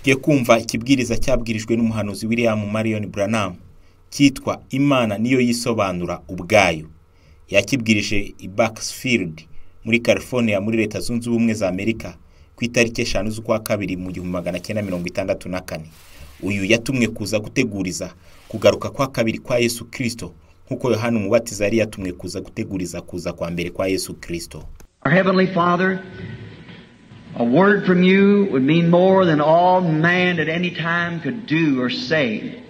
Tugiye kumva ikibwiriza cyabwirijwe n'umuhanuzi William Branham cyitwa Imana niyo yisobanura ubwayo. Yakibwirije i Bakersfield muri California muri Leta Zunze Ubumwe za Amerika ku itariki 5 z'ukwa kabiri mu 1964. Uyu yatumwe kuza guteguriza kugaruka kwa kabiri kwa Yesu Kirisito, nkuko Yohana Umubatiza yari yatumwe kuza guteguriza kuza kwa mbere kwa Yesu Kirisito. Our Heavenly Father, a word from you would mean more than all man at any time could do or say,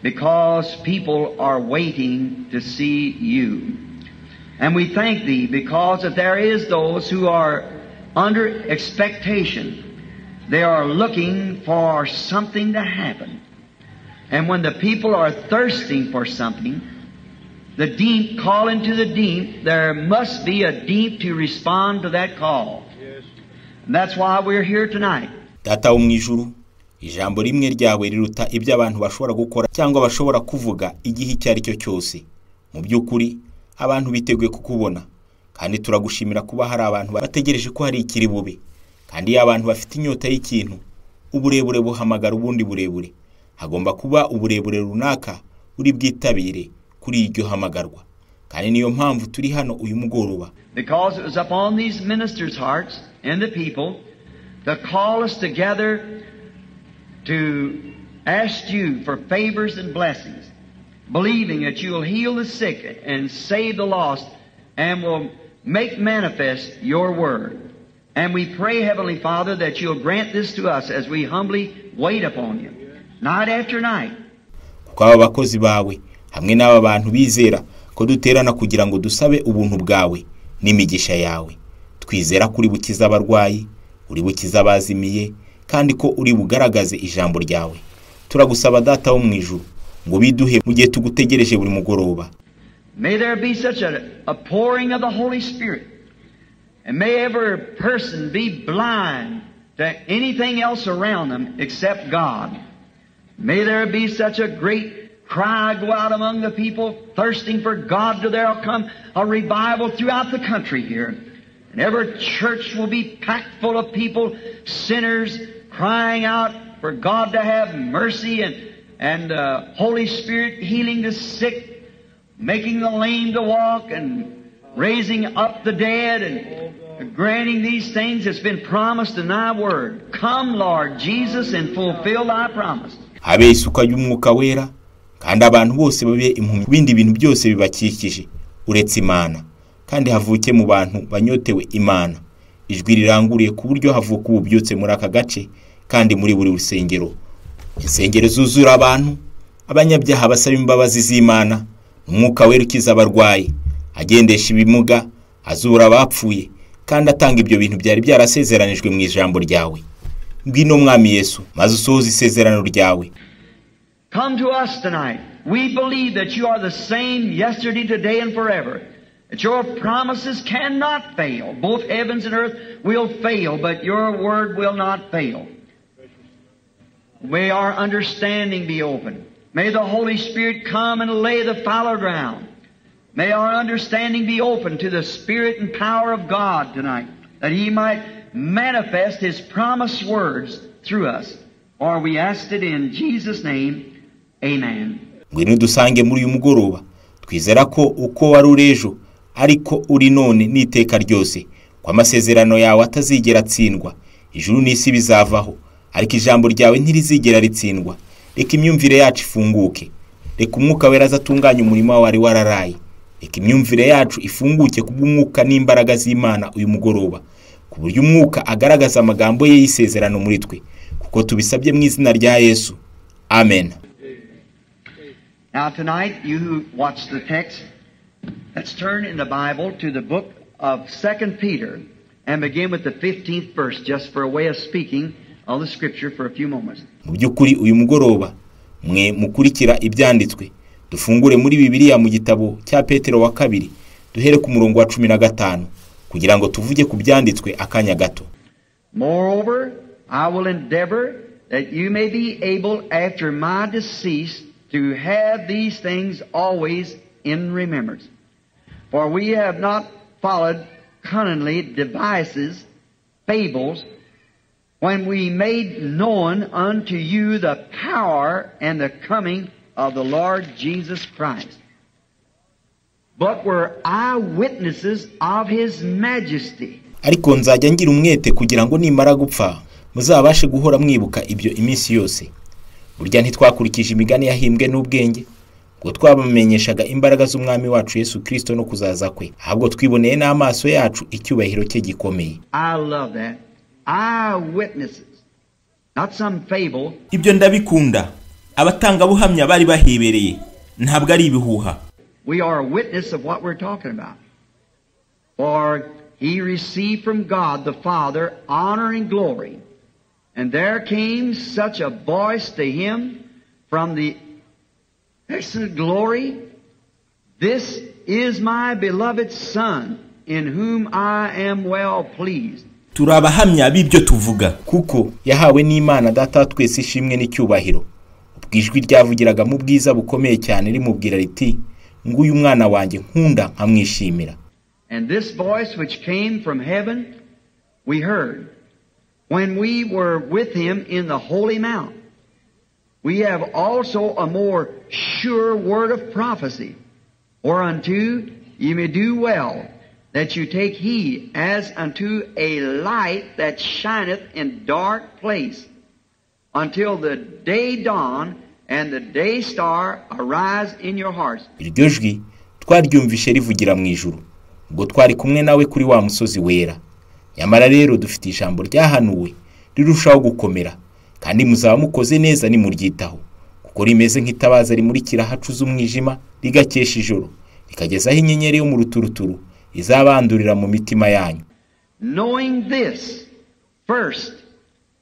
because people are waiting to see you. And we thank Thee because if there is those who are under expectation, they are looking for something to happen. And when the people are thirsting for something, the deep call into the deep, there must be a deep to respond to that call. And that's why we're here tonight. Data wo mwijuru, ijambo rimwe ryawe riruta ibyo abantu bashobora gukora cyangwa bashobora kuvuga igihe cyari cyo cyose. Mu byukuri abantu biteguye kukubona, kandi turagushimira kuba hari abantu bategereje ko hari ikiri bube. Kandi abantu bafite inyota y'ikintu, uburebure buhamagara ubundi burebure. Hagomba kuba uburebure runaka uri bwitabire kuri iryo hamagarwa. Kandi niyo mpamvu turi hano uyu mugoroba. Because it was upon these ministers' hearts and the people to call us together to ask you for favors and blessings, believing that you will heal the sick and save the lost and will make manifest your word. And we pray, Heavenly Father, that you'll grant this to us as we humbly wait upon you, night after night. Kuko aba bakozi bawe hamwe n'aba bantu bizera ko duterana kugira ngo dusabe ubuntu bwawe n'imigisha yawe. Twizera kuri bukiza abarwayi, uri bukiza abazimiye, kandi ko uri bugaragaze ijambo ryawe. Turagusaba Data wo mwijuru ngo biduhe mu gihe tugutegereje buri mugoroba. May there be such a pouring of the Holy Spirit, and may every person be blind to anything else around them except God. May there be such a great cry go out among the people thirsting for God, till there'll come a revival throughout the country here. And every church will be packed full of people, sinners, crying out for God to have mercy, and Holy Spirit healing the sick, making the lame to walk, and raising up the dead, and granting these things that's been promised in Thy Word. Come, Lord Jesus, and fulfill Thy promise. Habe isuka y'Umwuka Wera, kandi abantu bose babe impumyi bindi bintu byose bibakikije uretse Imana, kandi havuke mu bantu banyotewe Imana. Ijwi riranguriye ku buryo havuka ububyutse muri aka gace, kandi muri buri rusengero. Insengero zuzura abantu, abanyabyaha basaba imbabazi z'Imana, Umwuka Wera ukiza abarwayi, agendesha ibimuga, azura abapfuye, kandi atanga ibyo bintu byari byarasezeranijwe mu ijambo ryawe. Ngwino Mwami Yesu, maze usohoze isezerano ryawe. Come to us tonight. We believe that you are the same yesterday, today, and forever. That your promises cannot fail. Both heavens and earth will fail, but your word will not fail. May our understanding be open. May the Holy Spirit come and lay the fallow ground. May our understanding be open to the Spirit and power of God tonight, that He might manifest His promised words through us. For we asked it in Jesus' name. Amen. Ngwino dusange muri uyu mugoroba. Twizera ko uko wari urejo ariko uri none n'iteka ryose, kwa amasezerano yawe atazigera atsindwa. Ijuru n'isi bizavaho, ariko ijambo ryawe ntirizigera ritsindwa. Reka imyumvire yacu ifunguke. Reka Umwuka Wera azatunganya umurimo wari wararaye. Reka imyumvire yacu ifunguke kubw'Umwuka n'imbaraga z'Imana uyu mugoroba, ku buryo Umwuka agaragaza amagambo ye y'isezerano muri twe, kuko tubisabye mu izina rya Yesu. Amen. Now tonight, you who watch the text, let's turn in the Bible to the book of 2 Peter and begin with the 15th verse, just for a way of speaking of the scripture for a few moments. Mu byukuri uyu mugoroba mwe mukurikira ibyanditswe, dufungure muri Bibiliya mu gitabo cya Petero wa kabiri, duhere ku murongo wa 15 kugira ngo tuvuge ku byanditswe akanya gato. Moreover, I will endeavor that you may be able after my decease to have these things always in remembrance. For we have not followed cunningly devices, fables, when we made known unto you the power and the coming of the Lord Jesus Christ, but were eyewitnesses of His majesty. Ariko nzajya ngira umwete kugira ngo nimara gupfa muzabashe guhora mwibuka ibyo iminsi yose. Burya ntitwakurikije imigani yahimbwe n'ubwenge, ngo twabamenyeshaga imbaraga z'umwami wacu Yesu Kirisito no kuzaza kwe, ahubwo twiboneye n'amaso yacu icyubahiro cye gikomeye. I love that. Eyewitnesses. Not some fable. Ibyo ndabikunda. Abatangabuhamya bari bahibereye, ntabwo ari ibihuha. We are a witness of what we're talking about. For He received from God the Father honor and glory. And there came such a voice to Him from the excellent glory, "This is my beloved Son, in whom I am well pleased." Turabahamya b'ibyo tuvuga, kuko yahawe n'Imana Data twese ishimwe n'icyubahiro. Ubwijwi ryavugiraga mu bwiza bukomeye cyane rimubwira riti, "Nguyu mwana wanjye nkunda nkamwishimira." And this voice which came from heaven we heard when we were with Him in the holy mount. We have also a more sure word of prophecy, whereunto ye may do well, that you take heed as unto a light that shineth in dark place, until the day dawn and the day star arise in your hearts. Iryo jwi twaryumvishe rivugira mu ijuru, ubwo twari kumwe nawe kuri wa musozi wera. Nyamara rero dufite ijambo ryahanuwe rirushaho gukomera, kandi muzaba mukoze neza nimuryitaho, kuko rimeze nk'itabaza rimurikira hacuze umwijima rigakesha ijoro, rikagezaho inyenyeri yo mu ruturuturu izabandurira mu mitima yanyu. Knowing this, first,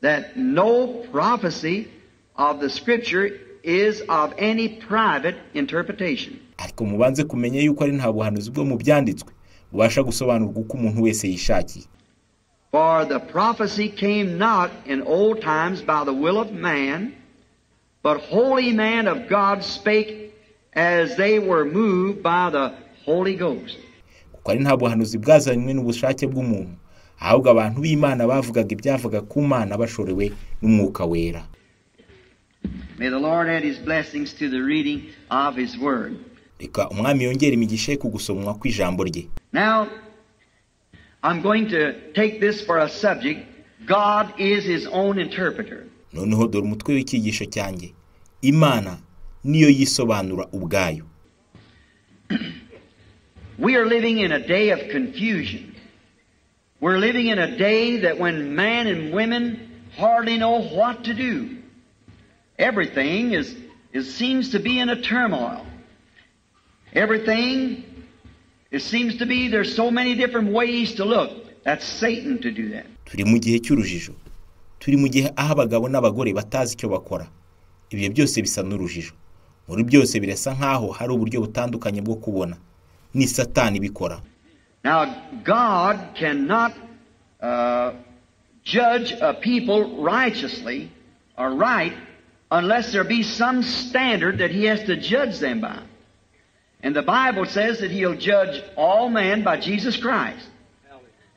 that no prophecy of the Scripture is of any private interpretation. Ariko mubanze kumenya yuko ari nta buhanuzi bwo mu byanditswe bubasha gusobanurwa uko umuntu wese yishakiye. For the prophecy came not in old times by the will of man, but holy men of God spake as they were moved by the Holy Ghost. Kuko ari nta buhanuzi bwazanywe n'ubushake bw'umuntu, ahubwo abantu b'Imana bavugaga ibyavuga ku Mana bashorewe n'Umwuka Wera. May the Lord add His blessings to the reading of His word. Reka umwami yongere imigisha ku gusomwa kw'ijambo rye. Now, I'm going to take this for a subject. God is His own interpreter. Noneho dore umutwe w'ikigisho cyanjye. Imana niyo yisobanura ubwayo. We are living in a day of confusion. We're living in a day that when men and women hardly know what to do. Everything seems to be in a turmoil. Everything, it seems to be there's so many different ways to look. That's Satan to do that. Turi mu gihe cy'urujijo. Turi mu gihe aho abagabo n'abagore batazi icyo bakora. Ibyo byose bisa n'urujijo. Muri byose birasa nkaho hari uburyo butandukanye bwo kubona. Ni Satani bikora. Now, God cannot judge a people righteously or right unless there be some standard that He has to judge them by. And the Bible says that He'll judge all men by Jesus Christ.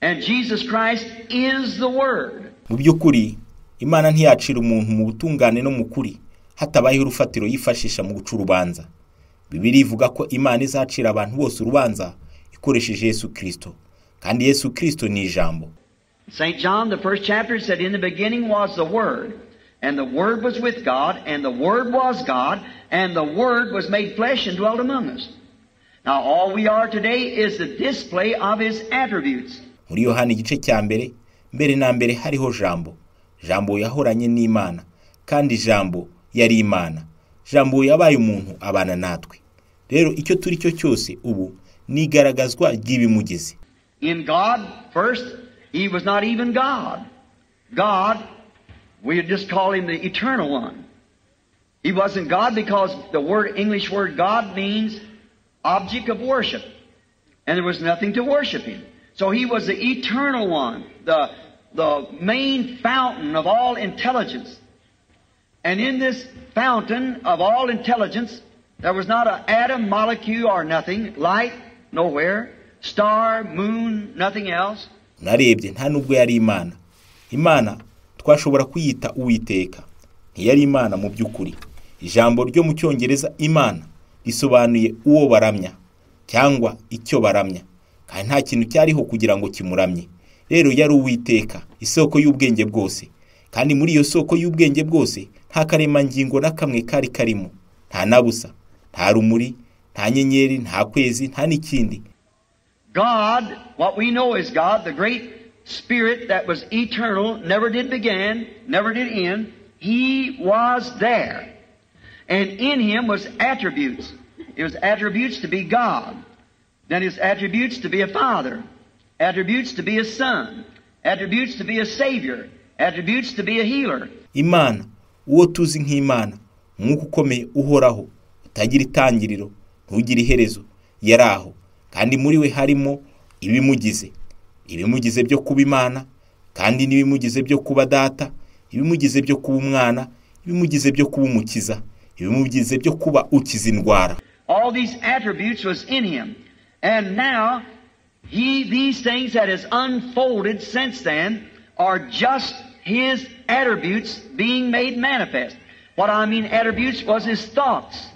And Jesus Christ is the Word. Mu by'ukuri, Imana ntiyacira umuntu mu butungane no mu kuri, hatabayeho urufatiro yifashisha mu guca urubanza. Bibiliya ivuga ko Imana izacira abantu bose urubanza ikoresheje Yesu Kirisito. Kandi Yesu Kirisito ni ijambo. St. John, the first chapter, said, "In the beginning was the Word, and the Word was with God, and the Word was God, and the Word was made flesh and dwelt among us." Now all we are today is the display of His attributes. Muri Yohana igice cya mbere, mbere na mbere hariho jambo. Jambo yahoranye n'Imana, kandi jambo yari Imana. Jambo yabaye umuntu abana natwe. Rero icyo turi cyo cyose ubu ni igaragazwa ry'ibimugize. In God, first, He was not even God. God, we just call Him the Eternal One. He wasn't God because the English word God means object of worship. And there was nothing to worship Him. So He was the Eternal One, the main fountain of all intelligence. And in this fountain of all intelligence, there was not an atom, molecule, or nothing, light, nowhere, star, moon, nothing else. Narebye nta nubwo yari Imana. Imana twashobora kuyita Uwiteka. Ntiyari Imana mu by'ukuri. Ijambo ryo mu Cyongereza Imana risobanuye uwo baramya cyangwa icyo baramya, kandi nta kintu cyariho kugira ngo kimuramye. Rero yari Uwiteka, isoko y'ubwenge bwose, kandi muri iyo soko y'ubwenge bwose nta karemangingo na kamwe kari karimo, nta nabusa, nta rumuri, nta nyenyeri, nta kwezi, nta n'ikindi. God, what we know is God, the great Spirit that was eternal, never did begin, never did end. He was there. And in Him was attributes. It was attributes to be God. Then His attributes to be a Father. Attributes to be a Son. Attributes to be a Savior. Attributes to be a healer. Imana, uwo tuzi nk'Imana, umwuka ukomeye uhoraho, utagira itangiriro, ntugira iherezo, yari aho. Kandi muri we harimo ibimugize byo kuba Imana, kandi n'ibimugize byo kuba Data, ibimugize byo kuba Umwana, ibimugize byo kuba Umukiza, ibimugize byo kuba ukiza indwara. All these attributes was in Him. And now, these things that has unfolded since then are just His attributes being made manifest. What I mean attributes was His thoughts.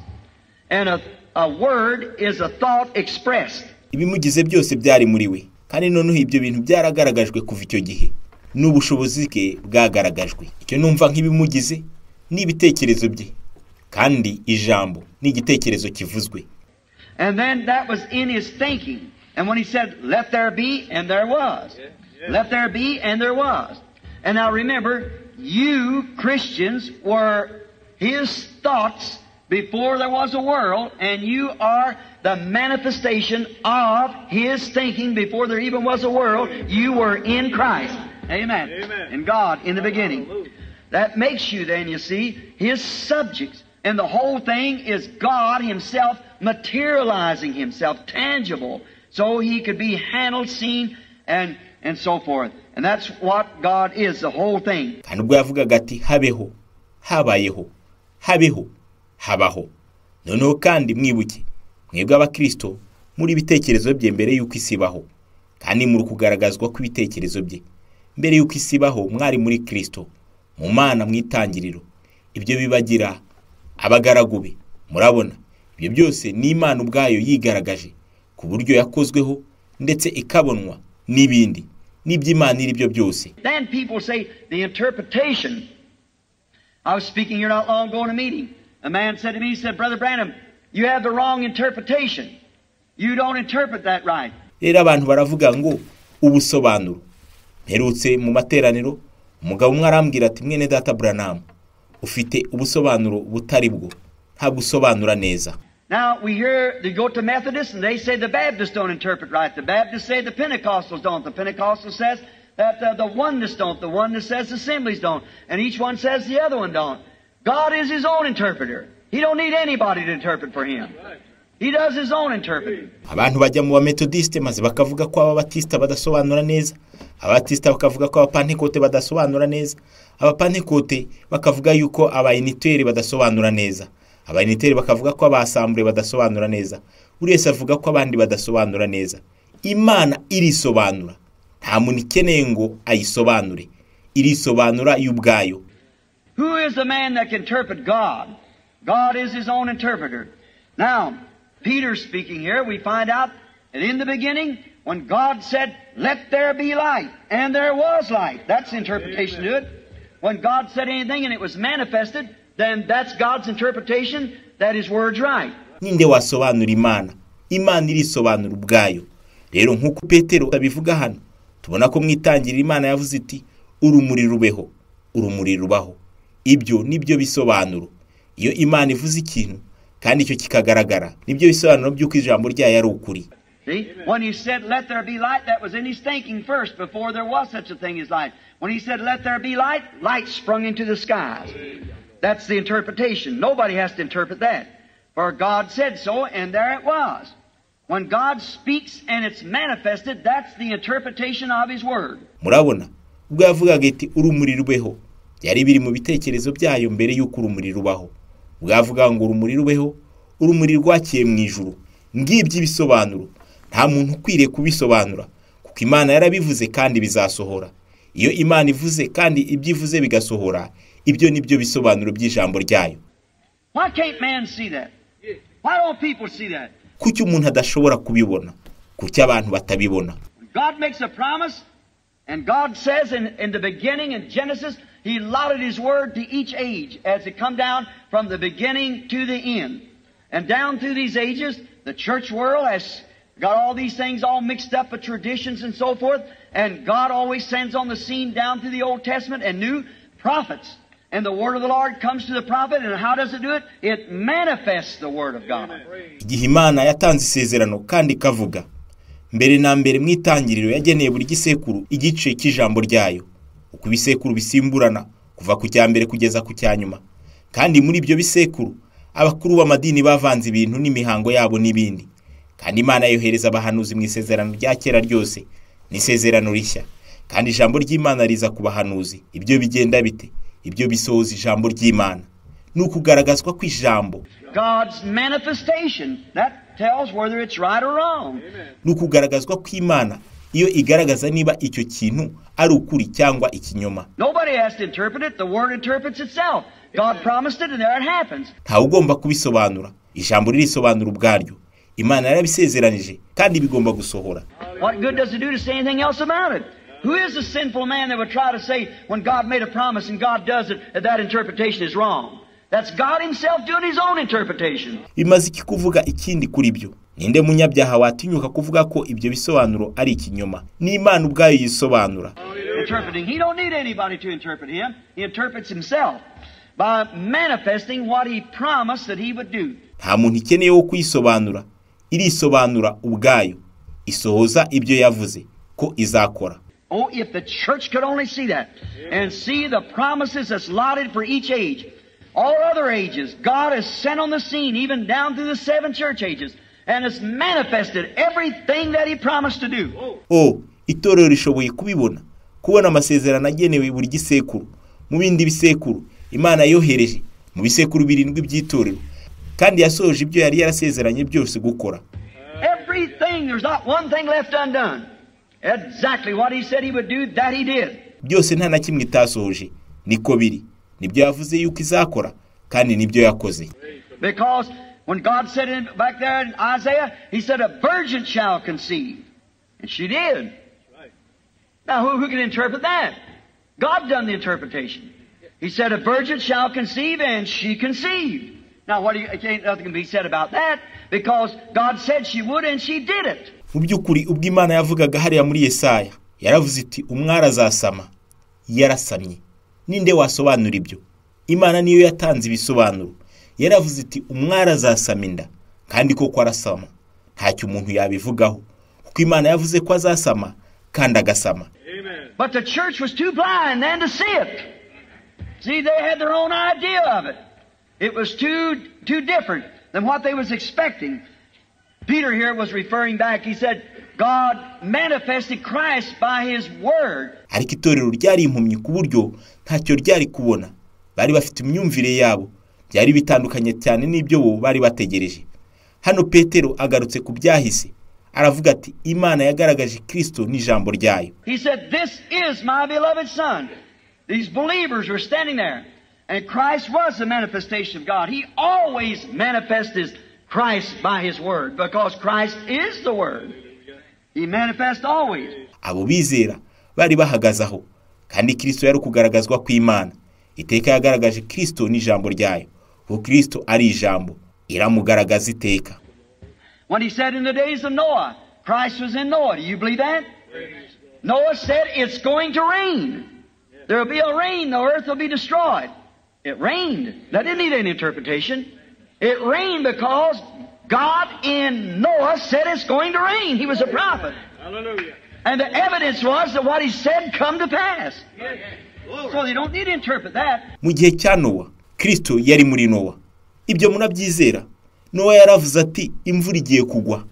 And a word is a thought expressed. Ibimugize byose byari muri we, kandi noneho ibyo bintu byaragaragajwe kuva icyo gihe, n'ubushobozi bwe bwagaragajwe. Icyo numva nk'ibimugize n'ibitekerezo bye, kandi ijambo n'igitekerezo kivuzwe. And then that was in His thinking. And when He said, let there be, and there was. Let there be, and there was. And now remember, you Christians were His thoughts before there was a world, and you are the manifestation of His thinking before there even was a world. You were in Christ. Amen. Amen. In God in the beginning. That makes you then, you see, His subjects. And the whole thing is God Himself materializing Himself, tangible, so He could be handled, seen, and so forth. And that's what God is, the whole thing. Kandi ubwo yavugaga ati habeho, habayeho, habeho, habaho. Noneho kandi mwibuke, mwebwe abakristo muri ibitekerezo bye mbere y'uko isi ibaho, kandi muri kugaragazwa kw'ibitekerezo bye. Mbere y'uko isi ibaho mwari muri Kristo, mu Mana mwitangiriro. Ibyo bibagira abagaragu be. Murabona, ibyo byose ni Imana ubwayo yigaragaje ku buryo yakozweho ndetse ikabonwa n'ibindi n'iby'Imana iri byo byose. Then people say the interpretation. I was speaking here not long ago in a meeting. A man said to me, he said, Brother Branham, you have the wrong interpretation. You don't interpret that right. Rero abantu baravuga ngo ubusobanuro. Mperutse mu materaniro, umugabo umwe arambwira ati mwene data Branham, ufite ubusobanuro butari bwo, nta gusobanura neza. Now we hear they go to Methodists and they say the Baptists don't interpret right. The Baptists say the Pentecostals don't. The Pentecostals says that the oneness don't. The oneness says the Assemblies don't. And each one says the other one don't. God is His own interpreter. He don't need anybody to interpret for Him. He does His own interpreting. Abantu bajya mu Methodiste maze bakavuga ko Ababatista badasobanura neza. Ababatista bakavuga ko Abapantekote badasobanura neza. Abapantekote bakavuga yuko Abayiniteri badasobanura neza. Abayiniteri bakavuga ko Abasambure badasobanura neza. Buri wese avuga ko abandi badasobanura neza. Imana irisobanura. Nta muntu ikeneye ngo ayisobanure. Irisobanura y'Ubwayo. Who is the man that can interpret God? God is His own interpreter. Now, Peter speaking here, we find out that in the beginning, when God said, let there be light, and there was light. That's the interpretation to it. When God said anything and it was manifested, then that's God's interpretation that His word's right. Ninde wasobanura Imana? Imana irisobanura Ubwayo. Rero nk'uko Petero abivuga hano, tubona ko mwitangirira Imana yavuze iti urumuri rubeho, urumuri rubaho. Ibyo nibyo bisobanuro. Iyo Imana ivuze ikintu kandi icyo kikagaragara, nibyo bisobanuro by'uko ijambo ryayo ari ukuri. See, when He said, let there be light, that was in His thinking first, before there was such a thing as light. When He said, let there be light, light sprung into the skies. That's the interpretation. Nobody has to interpret that. For God said so, and there it was. When God speaks and it's manifested, that's the interpretation of His word. Murabona, ubwo yavugaga iti urumuri rubeho, byari biri mu bitekerezo byayo mbere y'uko urumuri rubaho. Ubwo yavuga ngo urumuri rubeho, urumuri rwakiye mu ijuru. Ngibyo ibisobanuro. Nta muntu ukwiriye kubisobanura, kuko Imana yarabivuze kandi bizasohora. Iyo Imana ivuze kandi ibyo ivuze bigasohora, ibyo nibyo bisobanuro by'ijambo ryayo. Why can't man see that? Why don't people see that? Kuki umuntu adashobora kubibona? Kuki abantu batabibona? God makes a promise, and God says in the beginning in Genesis, He allotted His word to each age as it come down from the beginning to the end. And down through these ages, the church world has got all these things all mixed up with traditions and so forth, and God always sends on the scene down through the Old Testament and new prophets. And the word of the Lord comes to the prophet, and how does it do it? It manifests the word of God. Igihe Imana yatanze isezerano kandi kavuga, mbere na mbere mu itangiriro yageneye buri gisekuru igice cy'ijambo ryayo, uko ibisekuru bisimburana kuva ku cya mbere kugeza ku cya nyuma. Kandi muri ibyo bisekuru abakuru b'amadini bavanze ibintu n'imihango yabo n'ibindi. Kandi Imana yohereza abahanuzi mu isezerano rya kera ryose n'isezerano rishya. Kandi ijambo ry'Imana riza ku bahanuzi. Ibyo bigenda bite? Ibyo bisohoza ijambo ry'Imana. Nukugaragazwa kw'ijambo. God's manifestation that tells whether it's right or wrong. Nukugaragazwa kw'Imana iyo igaragaza niba icyo kintu ari ukuri cyangwa ikinyoma. Nobody has to interpret it, the word interprets itself. God promised it and there it happens. Nta ugomba kubisobanura. Ijambo ririsobanura ubwaryo. Imana yarabisezeranije kandi bigomba gusohora. What good does it do to say anything else about it? Who is the sinful man that would try to say when God made a promise and God does it, that interpretation is wrong? That's God Himself doing His own interpretation. Bimaze iki kuvuga ikindi kuri byo? Ninde munyabyaha watinyuka kuvuga ko ibyo bisobanuro ari ikinyoma? Ni Imana ubwayo yisobanura. Interpreting. He don't need anybody to interpret Him. He interprets Himself by manifesting what He promised that He would do. Nta muntu ikeneye wo kuyisobanura. Irisobanura ubwayo. Isohoza ibyo yavuze ko izakora. Oh, if the church could only see that and see the promises that's allotted for each age. All other ages, God has sent on the scene, even down through the 7 church ages, and has manifested everything that He promised to do. Oh, itorero rishoboye kubona amasezerano agenewe buri gisekuru. Mu bindi bisekuru, Imana yohereje mu bisekuru 7 by'itorero, kandi yasohoje ibyo yari yarasezeranye byose gukora. Everything, there's not one thing left undone. Exactly what He said He would do, that He did. Byose nta na kimwe itasohoje, niko biri. Nibyo yavuze yuko izakora, kandi nibyo yakoze. Because when God said back there in Isaiah, He said a virgin shall conceive. And she did. Now who can interpret that? God done the interpretation. He said a virgin shall conceive, and she conceived. Now nothing can be said about that, because God said she would and she did it. Mu by'ukuri ubwo Imana yavugaga hariya muri Yesaya, yaravuze iti umwara azasama, yarasamye. Ninde wasobanura ibyo? Imana niyo yatanze ibisobanuro. Yaravuze iti umwara azasama inda, kandi koko arasama. Ntacyo umuntu yabivugaho, kuko Imana yavuze ko azasama kandi agasama. But the church was too blind then to see it. See, they had their own idea of it. It was too different than what they was expecting. Peter here was referring back. He said, God manifested Christ by His word. Ariko itorero ryari impumyi ku buryo ntacyo ryari kubona. Bari bafite imyumvire yabo, byari bitandukanye cyane n'ibyo bo bari bategereje. Hano Petero agarutse ku byahise, aravuga ati Imana yagaragaje Kristo n'ijambo ryayo. He said, this is my beloved son. These believers were standing there, and Christ was the manifestation of God. He always manifests Christ by His word, because Christ is the word. He manifests always. Abo bizera bari bahagazaho, kandi Kristo yari kugaragazwa kw'Imana. Iteka yagaragaje Kristo n'ijambo ryayo. Kuko Kristo ari ijambo, iramugaragaza iteka. When He said in the days of Noah, Christ was in Noah. Do you believe that? Noah said it's going to rain. There will be a rain, the earth will be destroyed. It rained. That didn't need any interpretation. It rained because God in Noah said it's going to rain. He was a prophet. Hallelujah. And the evidence was that what he said come to pass. So they don't need to interpret that. Mu gihe cya Nowa, Kristo yari muri Nowa. Ibyo munabyizera. Nowa yaravuze ati imvura igiye kugwa,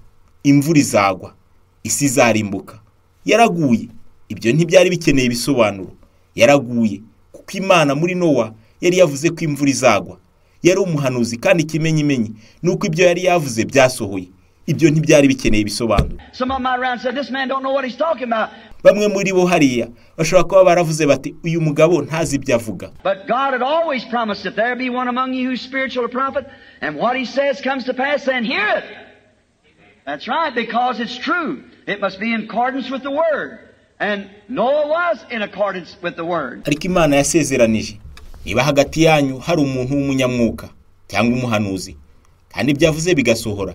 imvura izagwa, isi izarimbuka. Yaraguye. Ibyo ntibyari bikeneye ibisobanuro. Yaraguye kuko Imana muri Nowa yari yavuze ko imvura izagwa. Yari umuhanuzi kandi kimenyimenyi nuko ibyo yari yavuze byasohoye. Ibyo ntibyari bikeneye ibisobanuro. Some of my around said this man don't know what he's talking about. bamwe muri bo hariya bashobora kuba baravuze bati uyu mugabo ntazi ibyo avuga. But God had always promised if there be one among you who's spiritual or prophet, and what he says comes to pass, then hear it. That's right, because it's true. It must be in accordance with the word. And Noah was in accordance with the word. Ariko Imana yasezeranije, niba hagati yanyu hari umuntu w'umunyamwuka cyangwa umuhanuzi, kandi ibyo avuze bigasohora,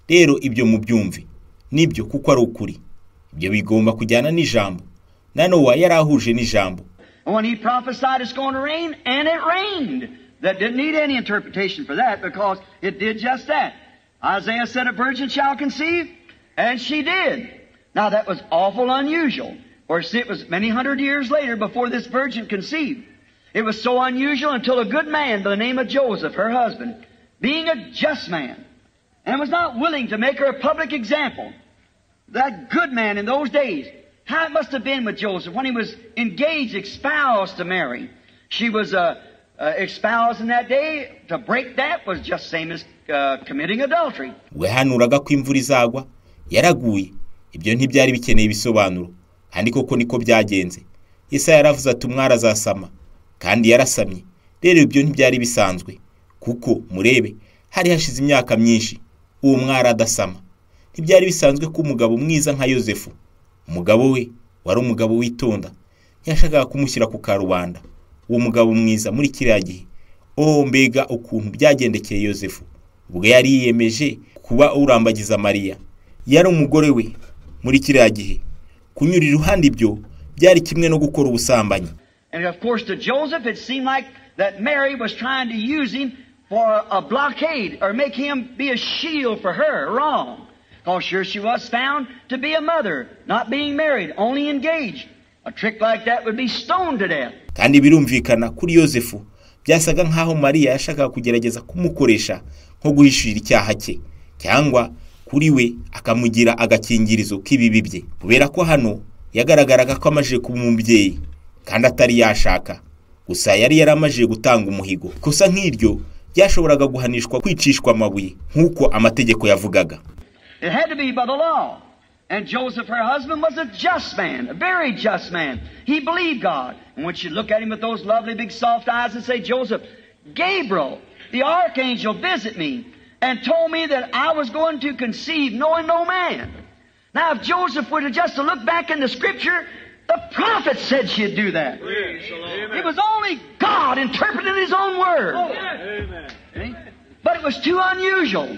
rero ibyo mubyumve, nibyo kuko ari ukuri. Ibyo bigomba kujyana n'ijambo. Na Nowa yarahuje n'ijambo. When he prophesied it's going to rain, and it rained. That didn't need any interpretation for that, because it did just that. Isaiah said a virgin shall conceive, and she did. Now that was awful unusual. Or see, it was many hundred years later before this virgin conceived. It was so unusual until a good man by the name of Joseph, her husband, being a just man, and was not willing to make her a public example. That good man in those days, how it must have been with Joseph when he was engaged, espoused to Mary. She was espoused in that day. To break that was just same as committing adultery. Wehanuraga ko imvura izagwa, yaraguye. Ibyo ntibyari bikeneye ibisobanuro, kandi koko niko byagenze. Yesaya yaravuze ati umwari azasama, kandi yarasamye. Rero ibyo ntibyari bisanzwe, kuko murebe hari hashize imyaka myinshi uwo mwari adasama. Ntibyari bisanzwe ko umugabo mwiza nka Yosefu, umugabo we wari umugabo witonda, yashakaga kumushyira ku karubanda. Uwo mugabo mwiza muri kiriya gihe, mbega ukuntu byagendekeye Yosefu ubwo yari yiyemeje kuba urambagiza Mariya, yari umugore we muri kiriya gihe. Kunyura iruhande ibyo byari kimwe no gukora ubusambanyi. And of course to Joseph it seemed like that Mary was trying to use him for a blockade or make him be a shield for her. Wrong. Because sure she was found to be a mother, not being married, only engaged. A trick like that would be stoned to death. Kandi birumvikana kuri Yosefu byasaga nkaho Mariya yashakaga kugerageza kumukoresha nko guhishira icyaha cye, cyangwa kuri we akamugira agakingirizo k'ibibi bye. Kubera ko hano yagaragaraga ko amaje kuba umubyeyi kandi atari yashaka, gusa yari yaramaje gutanga umuhigo. Kosa nk'iryo byashoboraga guhanishwa kwicishwa amabuye nk'uko amategeko yavugaga. It had to be by the law. And Joseph, her husband, was a just man, a very just man. He believed God. And when she look at him with those lovely big soft eyes and say, Joseph, Gabriel, the archangel, visit me and told me that I was going to conceive knowing no man. Now, if Joseph would have just looked back in the Scripture, the prophet said she'd do that. It was only God interpreting His own word. Amen. But it was too unusual.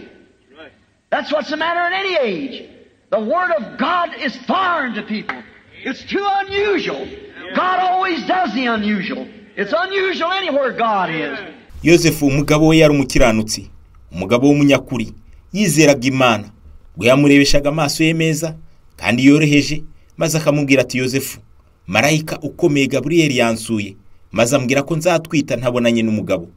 That's what's the matter in any age. The Word of God is foreign to people. It's too unusual. God always does the unusual. It's unusual anywhere God is. Yosefu umugabo we yari umukiranutsi, umugabo w'umunyakuri, yizeraga Imana. We yamurebeshaga amaso ye meza kandi yoroheje, maze akamubwira ati Yosefu, marayika ukomeye Gaburiyeli yansuye, maze ambwira ko nzatwita ntabonanye n'umugabo.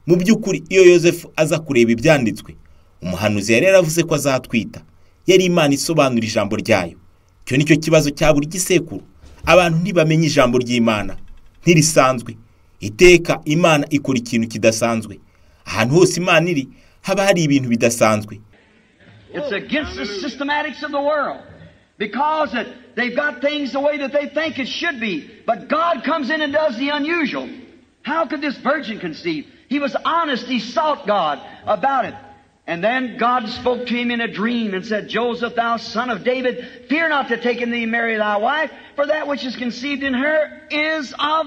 Mu by'ukuri iyo Yosefu aza kureba ibyanditswe, umuhanuzi yari yaravuze ko azatwita. Yari Imana isobanura ijambo ryayo. Cyo nicyo kibazo cya buri gisekuru. Abantu ntibamenye ijambo ry'Imana ntirisanzwe. Iteka Imana ikora ikintu kidasanzwe. Ahantu hose Imana iri haba hari ibintu bidasanzwe. It's against the systematics of the world, because they've got things the way that they think it should be. But God comes in and does the unusual. How could this virgin conceive? He was honest. He sought God about it. And then God spoke to him in a dream and said, Joseph, thou son of David, fear not to take in thee Mary thy wife, for that which is conceived in her is of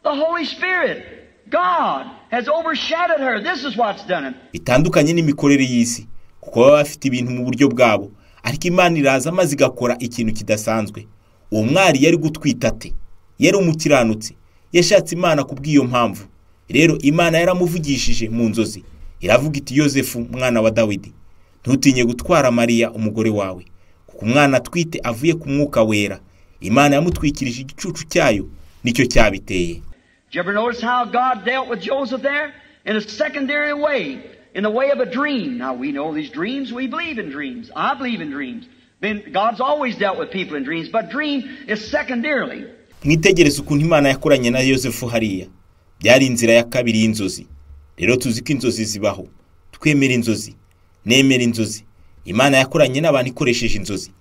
the Holy Spirit. God has overshadowed her. This is what's done it. Bitandukanye n'imikorere y'isi, kuko baba bafite ibintu mu buryo bwabo, ariko Imana iraza maze igakora ikintu kidasanzwe. Uwo mwari yari gutwita ate? Yari umukiranutsi. Yashatse Imana kubw'iyo mpamvu. Rero Imana yaramuvugishije mu nzozi. Iravuga iti Yosefu mwana wa Dawidi, ntutinye gutwara Mariya umugore wawe, kuko umwana atwite avuye ku Mwuka Wera. Imana yamutwikirije igicucu cyayo, nicyo cyabiteye. Did you ever notice how God dealt with Joseph there? In a secondary way, in the way of a dream. Now we know these dreams, we believe in dreams. I believe in dreams. Then God's always dealt with people in dreams, but dream is secondarily. Mwitegereze ukuntu Imana yakoranye na Yosefu hariya. Byari inzira ya kabiri y'inzozi. Rero tuzi ko inzozi zibaho. Twemera inzozi, nemera inzozi. Imana yakoranye n'abantu ikoresheje inzozi.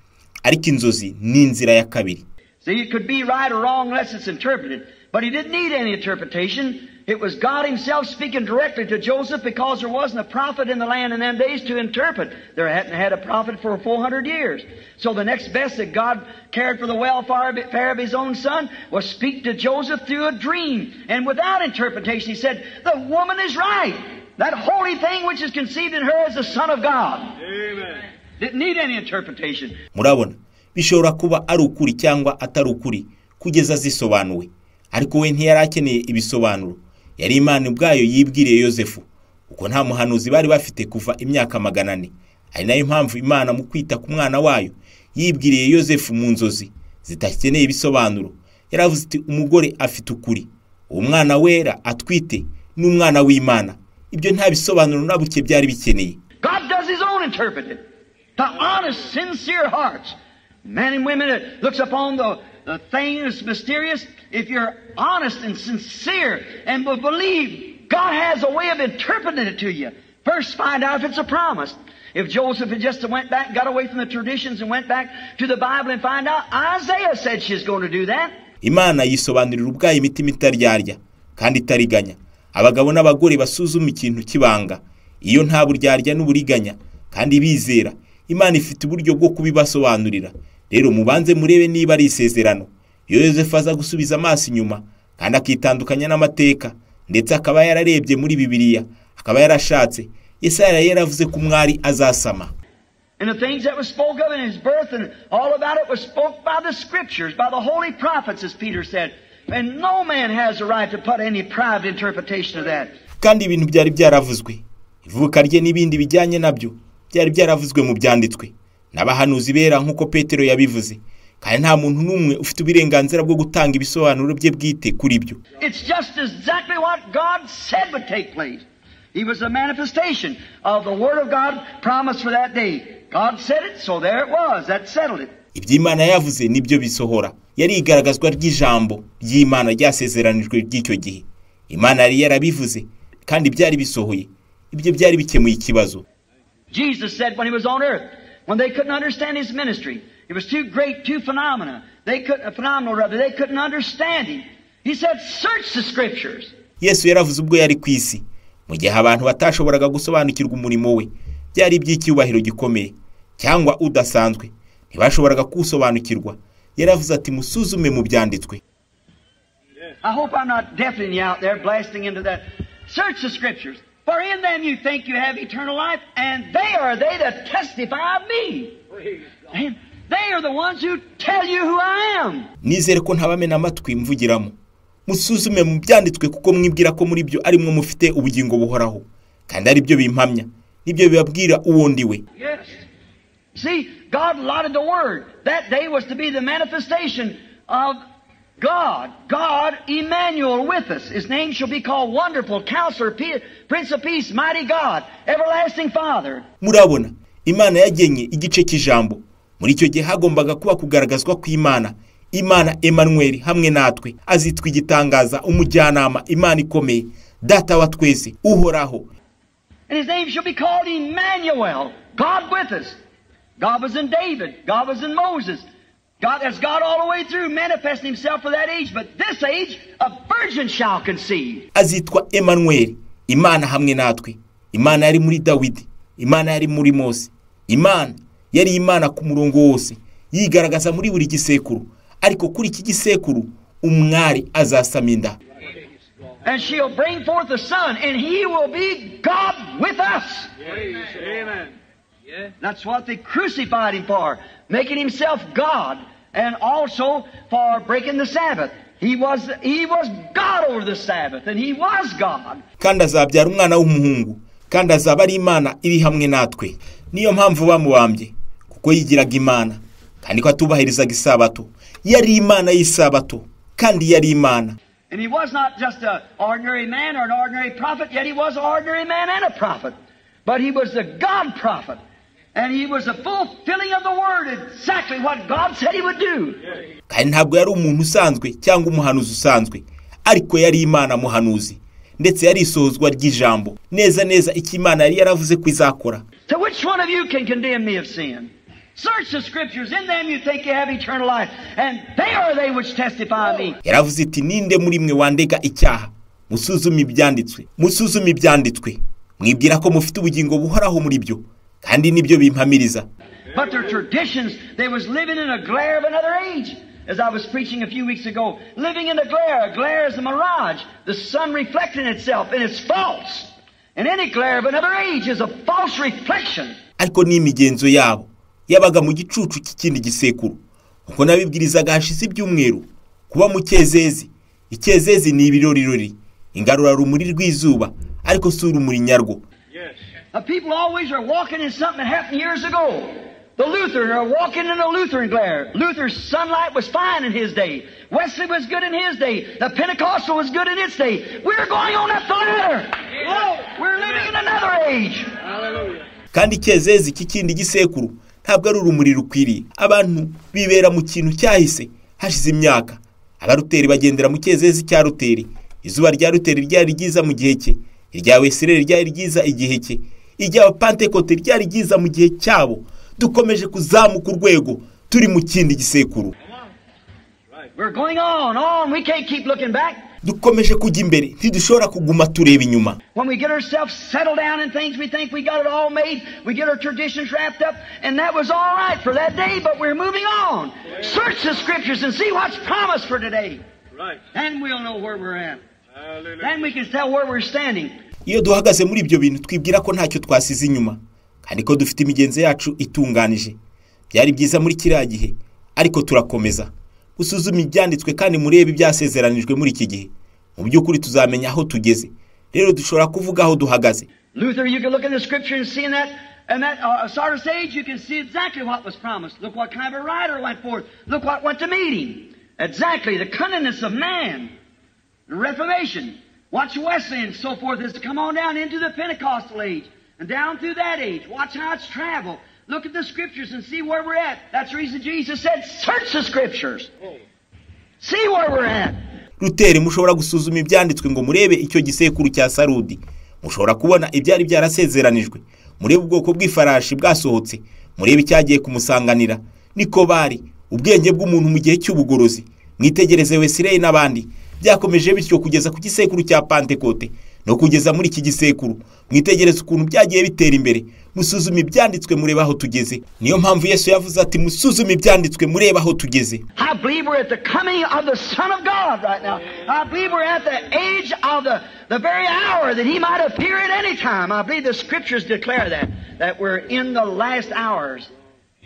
Ariko inzozi ni inzira ya kabiri. See, it could be right or wrong unless it's interpreted. But he didn't need any interpretation. It was God himself speaking directly to Joseph because there wasn't a prophet in the land in them days to interpret. There hadn't had a prophet for 400 years. So the next best that God cared for the welfare of his own son was speak to Joseph through a dream. And without interpretation, he said, the woman is right. That holy thing which is conceived in her is the Son of God. Amen. Didn't need any interpretation. Murabona, bishobora kuba ari ukuri cyangwa atari ukuri kugeza zisobanuwe. Ariko we ntiyari akeneye ibisobanuro. Yari Imana ubwayo yibwiriye Yosefu. Uko nta muhanuzi bari bafite kuva imyaka 400. Ari nayo mpamvu Imana mu kwita ku mwana wayo yibwiriye Yosefu mu nzozi zitakeneye ibisobanuro. Yaravuze iti umugore afite ukuri. Uwo mwana wera atwite n'umwana w'Imana. Ibyo nta bisobanuro na buke byari bikeneye. God does his own interpreting. The honest, sincere hearts. Men and women that looks upon the thing that's mysterious, if you're honest and sincere and will believe, God has a way of interpreting it to you. First find out if it's a promise. If Joseph had just went back, got away from the traditions and went back to the Bible and find out, Isaiah said she's going to do that. Imana yisobanurira ubwayo imitima itaryarya kandi itariganya. Abagabo n'abagore basuzuma ikintu kibanga. Iyo nta buryarya n'uburiganya kandi bizera, Imana ifite uburyo bwo kubibasobanurira. Rero mubanze murebe niba ari isezerano. Yosefu aza gusubiza amaso inyuma kandi akitandukanya n'amateka, ndetse akaba yararebye muri Bibiliya, akaba yarashatse. Yesaya yaravuze ko umwari azasama. And the things that was spoke of in his birth and all about it was spoke by the scriptures, by the holy prophets, as Peter said. And no man has a right to put any private interpretation of that. Kandi ibintu byari byaravuzwe. Ivuka rye n'ibindi bijyanye nabyo byari byaravuzwe mu byanditswe. N'abahanuzi bera nk'uko Petero yabivuze. Kandi nta muntu n'umwe ufite uburenganzira bwo gutanga ibisobanuro bye bwite kuri byo. It's just exactly what God said would take place. He was a manifestation of the word of God promised for that day. God said it, so there it was. That settled it. Iby'Imana yavuze nibyo bisohora. Yari igaragazwa ry'ijambo ry'Imana ryasezeranijwe ry'icyo gihe. Imana yari yarabivuze kandi byari bisohoye. Ibyo byari bikemuye ikibazo. Jesus said when he was on earth, when they couldn't understand his ministry, it was too great, too phenomenal. They couldn't understand him. He said, search the scriptures. Yesu yaravuze ubwo yari ku isi, mu gihe abantu batashoboraga gusobanukirwa umurimo we. Byari iby'icyubahiro gikomeye cyangwa udasanzwe, ntibashoboraga kusobanukirwa. Yaravuze ati musuzume mu byanditswe. I hope I'm not deafening you out there blasting into that. Search the scriptures, for in them you think you have eternal life, and they are they that testify of me. And they are the ones who tell you who I am. Nizere ko ntabamena amatwi mvugiramo. Musuzume mu byanditswe kuko mwibwira ko muri byo ari mwe mufite ubugingo buhoraho, kandi ari byo bimpamya, nibyo bibabwira uwo ndiwe. Yes. See, God allotted the word. That day was to be the manifestation of God. God, Emmanuel with us. His name shall be called Wonderful, Counselor, Prince of Peace, Mighty God, Everlasting Father. Murabona, Imana yagenye igice cy'ijambo. Muri icyo gihe hagombaga kuba kugaragazwa kw'Imana. Imana Emmanuel hamwe natwe, azitwa igitangaza, umujyanama, Imana ikomeye, data wa twese, uhoraho. And his name shall be called Emmanuel, God with us. God was in David. God was in Moses. That's God all the way through, manifesting himself for that age. But this age, a virgin shall conceive. Azitwa Emmanuel, Imana hamwe natwe. Imana yari muri Dawidi, Imana yari muri Mose. Imana yari Imana ku murongo wose, yigaragaza muri buri gisekuru. Ariko kuri iki gisekuru, umwari azasama inda. And she'll bring forth a son, and he will be God with us. Amen. Yeah. That's what they crucified him for, making himself God, and also for breaking the Sabbath. He was God over the Sabbath, and he was God. Kandi azabyara umwana w'umuhungu, kandi azaba ari Imana iri hamwe natwe. Niyo mpamvu bamubambye, kuko yigiraga Imana, kandi ko atubahirizaga isabato. Yari Imana y'isabato, kandi yari Imana. And he was not just an ordinary man or an ordinary prophet, yet he was an ordinary man and a prophet. But he was the God prophet. And he was a fulfilling of the word, exactly what God said he would do. Kandi ntabwo yari umuntu usanzwe cyangwa umuhanuzi usanzwe, ariko yari Imana muhanuzi, ndetse yari isohozwa ry'ijambo neza neza icyo Imana yari yaravuze ko izakora. So which one of you can condemn me of sin? Search the scriptures. In them you think you have eternal life. And they are they which testify of me. Yaravuze iti ninde muri mwe wandega icyaha musuzume ibyanditswe mwibwira ko mufite ubugingo buhoraho muri byo kandi nibyo bimpamiriza. But their traditions, they was living in a glare of another age. As I was preaching a few weeks ago, living in a glare is a mirage, the sun reflecting itself, and it's false. And any glare of another age is a false reflection. Ariko ni imigenzo yabo yabaga mu gicucu cy'ikindi gisekuru. Uko nabibwirizaga hashize ibyumweru kuba mu icyezezi ni ibirorirori ingarura rumuri rw'izuba ariko si urumuri nyarwo. People always are walking in something that happened years ago. The Lutheran are walking in a Lutheran glare. Luther's sunlight was fine in his day. Wesley was good in his day. The Pentecostal was good in its day. We're going on up the ladder. We're living in another age. Hallelujah. Kandi icyezezi cy'ikindi gisekuru ntabwo ari urumuri rukwiriye. Abantu bibera mu kintu cyahise hashize imyaka. Abaruteri bagendera mu cyezezi cya Ruteri. Izuba rya Ruteri ryari ryiza mu gihe cye. Irya Wesley ryari ryiza igihe cye. Irya Pentecost ryari ryiza mu gihe cyabo. Dukomeje kuzamuka urwego turi mu kindi gisekuru. We're going on. We can't keep looking back. Dukomeje kujya imbere ntidushobora kuguma tureba inyuma. When we get ourselves settled down in things, we think we got it all made. We get our traditions wrapped up, and that was all right for that day, but we're moving on. Search the scriptures and see what's promised for today. Right. Then we'll know where we're at. Then we can tell where we're standing. Iyo duhagaze muri ibyo bintu twibwira ko ntacyo twasize inyuma kandi ko dufite imigenzo yacu itunganije. Byari byiza muri kiriya gihe ariko turakomeza usuzuma ibyanditswe kandi murebe ibyasezeranijwe muri iki gihe. Mu by'ukuri tuzamenya aho tugeze. Rero dushobora kuvuga aho duhagaze. Luther, you can look in the scripture and see in that sort of stage, you can see exactly what was promised. Look what kind of a rider went forth. Look what went to meet him. Exactly the cunningness of man. The Reformation. Watch Wesley and so forth is to come on down into the Pentecostal age and down through that age. Watch how it's traveled. Look at the scriptures and see where we're at. That's the reason Jesus said, search the scriptures. See where we're at. Ruteri mushobora gusuzuma ibyanditswe ngo murebe icyo gisekuru cya Sarudi. Mushobora kubona ibyari byarasezeranijwe. Murebe ubwoko bw'ifarashi bwasohotse. Murebe icyagiye kumusanganira. Niko bari ubwenge bw'umuntu mu gihe cy'ubugorozi. Mwitegereze Wesley n'abandi. Byakomeje bityo kugeza ku gisekuru cya Pentecost no kugeza muri iki gisekuru. Mwitegereze ukuntu byagiye bitera imbere. Musuzuma ibyanditswe mureba aho tugeze. Niyo mpamvu Yesu yavuze ati musuzuma ibyanditswe mureba aho tugeze. I believe we're at the coming of the Son of God right now. I believe we're at the age of the very hour that He might appear at any time. I believe the scriptures declare that we're in the last hours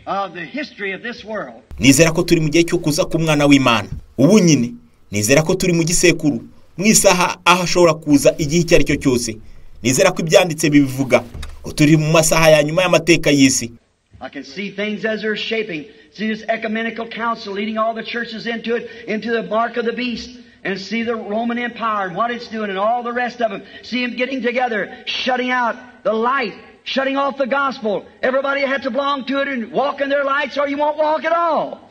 of the history of this world. Nizera ko turi mu gihe cyo kuza k'umwana w'Imana. Ubu nyine nizera ko turi mu gisekuru mwisaha aho ashobora kuza igihe icyo ari cyo cyose. Nizera ko ibyanditse bibivuga ko turi mu masaha ya nyuma y'amateka y'isi. I can see things as they're shaping. See this ecumenical council leading all the churches into it, into the mark of the beast, and see the Roman Empire and what it's doing and all the rest of them. See them getting together, shutting out the light, shutting off the gospel. Everybody had to belong to it and walk in their lights or you won't walk at all.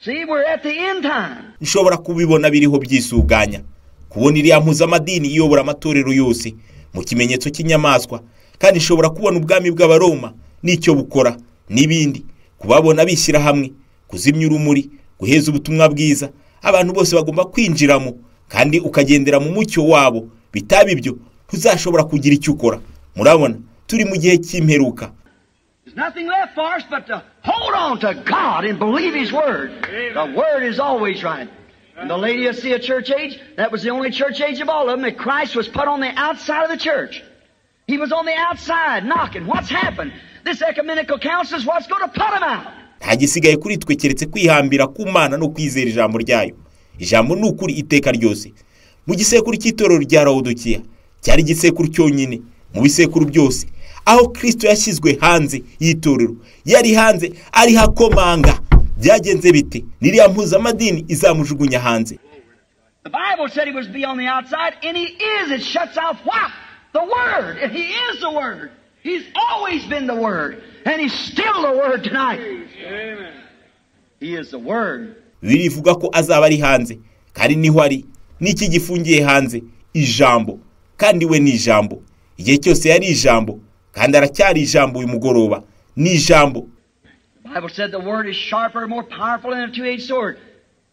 See, we're at the end time. Nshobora kubibona biriho byisuganya. Kubona iriya mpuzamadini iyobora amatorero yose mu kimenyetso cy'inyamaswa kandi nshobora kubona ubwami bw'abaroma n'icyo bukora n'ibindi kubabona bishyira hamwe kuzimya urumuri guheza ubutumwa bwiza abantu bose bagomba kwinjiramo kandi ukagendera mu mucyo wabo bitaba ibyo ntuzashobora kugira icyo ukora. Murabona turi mu gihe cy'imperuka. There's nothing left for us but to hold on to God and believe His Word. The Word is always right. And the Laodicea church age, that was the only church age of all of them that Christ was put on the outside of the church. He was on the outside knocking. What's happened? This ecumenical council is what's going to put him out. Hagisigaye kuri twe keretse kwihambira ku Mana no kwizera ijambo ryayo. Ijambo ni ukuri iteka ryose. Mu gisekuru cy'itorero rya Laodicea cyari gisekuru cyonyine mu bisekuru byose. Aho Kristo yashyizwe hanze y'itorero yari hanze ari hakomanga. Byagenze bite? Niriya mpuzamadini izamujugunya hanze. The Bible said He was be on the outside, and He is. It shuts off what? The Word. And He is the Word. He's always been the Word. And He's still the Word tonight. Amen. He is the Word. Birivuga ko azaba ari hanze. Kandi niho ari. Niki gifungiye hanze? Ijambo. Kandi we ni ijambo. Igihe cyose yari ijambo. Kandi aracyari ijambo uyu mugoroba. Ni ijambo. The Bible said the word is sharper, more powerful than a two-edged sword.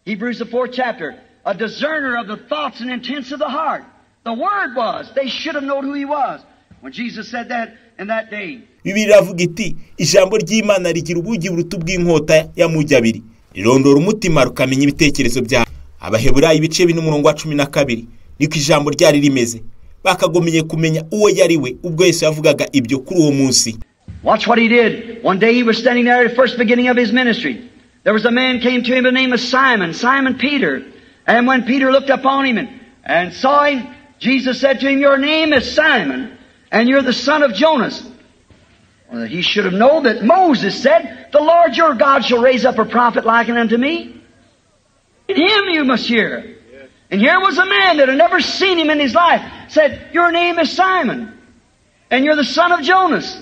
Hebrews the 4th chapter. A discerner of the thoughts and intents of the heart. The word was. They should have known who he was. When Jesus said that in that day. Bibiliya iravuga iti ijambo ry'Imana rigira ubugi buruta bw'inkota y'amujyi abiri. Rirondora umutima rukamenya ibitekerezo byawe. Abaheburayo ibice 4:12 niko ijambo ryari rimeze. Bakagomeye kumenya uwo yari we ubwo Yesu yavugaga ibyo kuri uwo munsi. Watch what he did. One day he was standing there at the first beginning of his ministry. There was a man came to him by the name of Simon Peter. And when Peter looked upon him and saw him, Jesus said to him, "Your name is Simon, and you're the son of Jonas." Well, he should have known that Moses said, "The Lord your God shall raise up a prophet like unto me. In him you must hear." Yes. And here was a man that had never seen him in his life, said, "Your name is Simon, and you're the son of Jonas."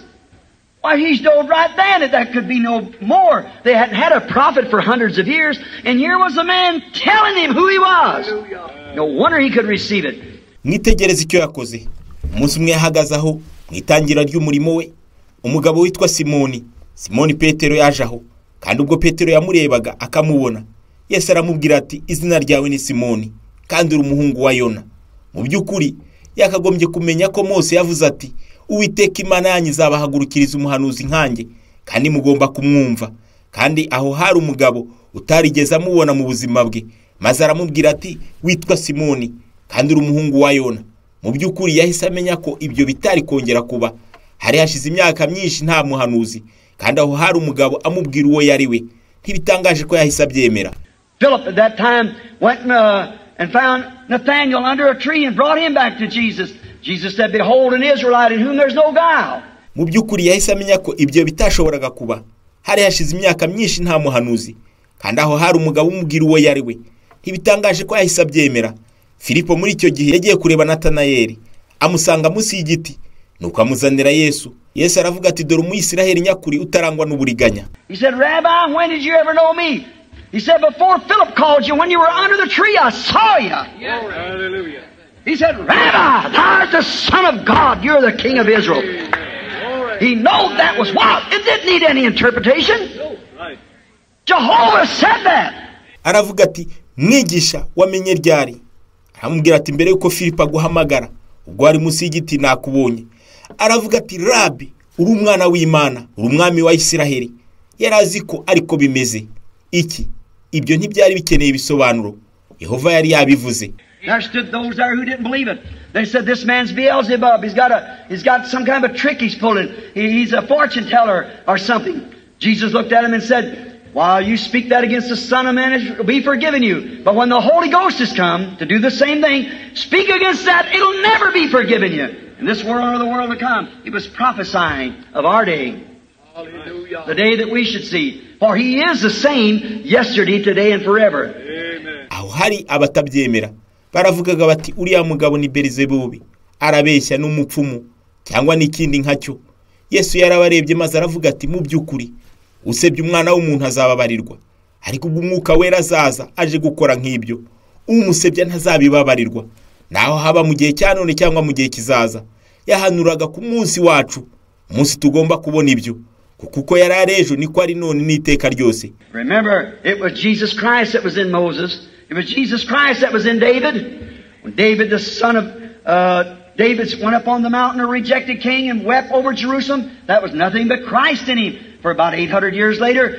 Why, he knowed right then that could be no more. They hadn't had a prophet for hundreds of years, and here was a man telling him who he was. No wonder he could receive it. Mwitegereze icyo yakoze. Umunsi umwe yahagaze aho mu itangira ry'umurimo we, umugabo witwa Simoni Petero yaje aho, kandi ubwo Petero yamurebaga akamubona, Yesu aramubwira ati, "Izina ryawe ni Simoni, kandi uri umuhungu wa Yona." Mu by'ukuri yakagombye kumenya ko Mose yavuze ati, "Uwiteka Imana yanyu izabahagurukiriza umuhanuzi nkanjye, kandi mugomba kumwumva." Kandi aho hari umugabo utarigeze amubona mu buzima bwe, maze aramubwira ati, "Witwa Simoni, kandi uri umuhungu wa Yona." Mu by'ukuri yahise amenya ko ibyo bitari kongera kuba. Hari hashize imyaka myinshi nta muhanuzi, kandi aho hari umugabo amubwira uwo yari we. Ntibitangaje ko yahise abyemera. Philip at that time went and found Nathanael under a tree and brought him back to Jesus. Jesus said, "Behold, an Israelite in whom there's no guile." Mu by'ukuri yahise amenya ko ibyo bitashoboraga kuba. Hari hashize imyaka myinshi nta muhanuzi, kandi aho hari umugabo umubwira uwo yari we. Ntibitangaje ko yahise abyemera. Filipo muri icyo gihe yagiye kureba Natanayeli, amusanga munsi y'igiti, nuko amuzanira Yesu. Yesu aravuga ati, "Dore umuyisiraheli nyakuri utarangwa n'uburiganya." He said, "Rabbi, when did you ever know me?" He said, "Before Philip called you, when you were under the tree, I saw you." Yes. Hallelujah. He said, "Rabbi, thou art the Son of God. You're the King of Israel." He knew that was what? It didn't need any interpretation. Right. Jehovah said that. Aravuga ati, "Mwigisha wamenye ryari?" Aramubwira ati, "Mbere yuko Filipo aguhamagara, ubwo ari munsi y'igiti nakubonye." Aravuga ati, "Rabi, uri umwana w'Imana, uri umwami wa Isiraheli." Yarazi ko ariko bimeze. Iki ibyo ntibyari bikeneye ibisobanuro. Yehova yari yabivuze. There stood those there who didn't believe it. They said, "This man's Beelzebub. He's got some kind of a trick he's pulling. He's a fortune teller or something." Jesus looked at him and said, "While you speak that against the Son of Man, it will be forgiven you. But when the Holy Ghost has come to do the same thing, speak against that, it'll never be forgiven you. In this world or the world to come." He was prophesying of our day. Hallelujah. The day that we should see. For he is the same yesterday, today, and forever. Amen. Aho hari abatabyemera. Baravugaga bati, "Uriya mugabo ni Beelzebubi, arabeshya n'umupfumu cyangwa n'ikindi nkacyo." Yesu yarabarebye maze aravuga ati, "Mu by'ukuri usebye umwana w'umuntu azababarirwa, ariko ubwo Umwuka Wera azaza aje gukora nk'ibyo, umusebya ntazabibabarirwa, naho haba mu gihe cya none cyangwa mu gihe kizaza." Yahanuraga ku munsi wacu, umunsi tugomba kubona ibyo, kuko yari ari ejo niko ari none n'iteka ryose. Remember, it was Jesus Christ that was in Moses. It was Jesus Christ that was in David. When David, the son of David, went up on the mountain, a rejected king, and wept over Jerusalem, that was nothing but Christ in him. For about 800 years later,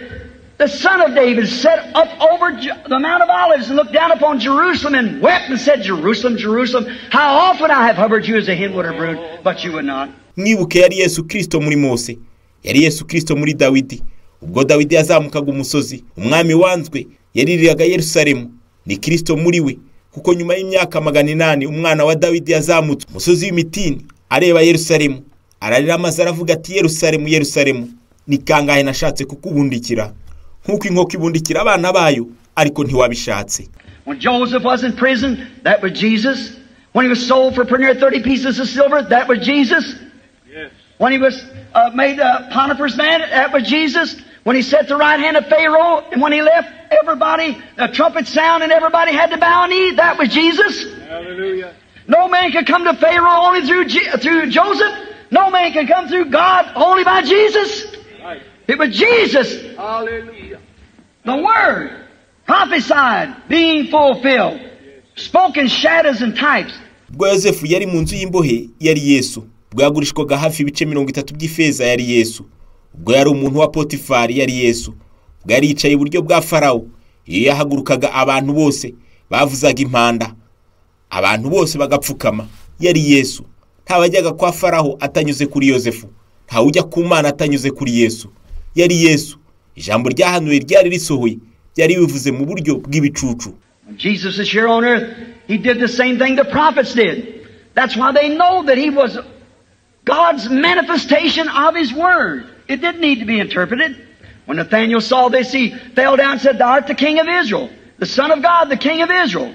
the son of David sat up over the Mount of Olives and looked down upon Jerusalem and wept and said, "Jerusalem, Jerusalem, how often I have hovered you as a hen would have brood, but you would not." Mwibuke yari Yesu Kristo muri Mose, yari Yesu Kristo muri Dawidi. Ubwo Dawidi yazamukaga umusozi, umwami wanzwe yaririraga Yerusalemu. Ni Kristo muri we, kuko nyuma y'imyaka 800 umwana wa Dawidi yazamutse umusozi w'imitini areba Yerusalemu, ararira maze aravuga ati, "Yerusalemu, Yerusalemu, ni kangahe nashatse kukubundikira, nkuko inkoko ibundikira abana bayo, ariko ntiwabishatse." When Joseph was in prison, that was Jesus. When he was sold for 30 pieces of silver, that was Jesus. Yes. When he was made Potiphar's man, that was Jesus. When he sat at the right hand of Pharaoh, and when he left, everybody, the trumpet sound, and everybody had to bow a knee, that was Jesus. Hallelujah. No man could come to Pharaoh only through Joseph. No man can come through God only by Jesus. Right. It was Jesus, Hallelujah. the Word, prophesied, being fulfilled, spoken shadows and types. Ubwo Yosefu yari mu nzu y'imbohe yari Yesu. Ubwo yagurishwaga hafi ibice 30 by'ifeza yari Yesu. Ubwo yari umuntu wa Potifari yari Yesu. Ubwo yari yicaye iburyo bwa Farawo. Iyo yahagurukaga abantu bose bavuzaga impanda. Abantu bose bagapfukama yari Yesu. Nta wajyaga kwa Farawo atanyuze kuri Yosefu. Nta ujya ku Mana atanyuze kuri Yesu. Yari Yesu. Ijambo ryahanuwe ryari risohoye. Byari bivuze mu buryo bw'ibicucu. When Jesus is here on earth, He did the same thing the prophets did. That's why they know that He was God's manifestation of His Word. It didn't need to be interpreted. When Nathanael saw this, he fell down and said, Thou art the King of Israel, the Son of God, the King of Israel.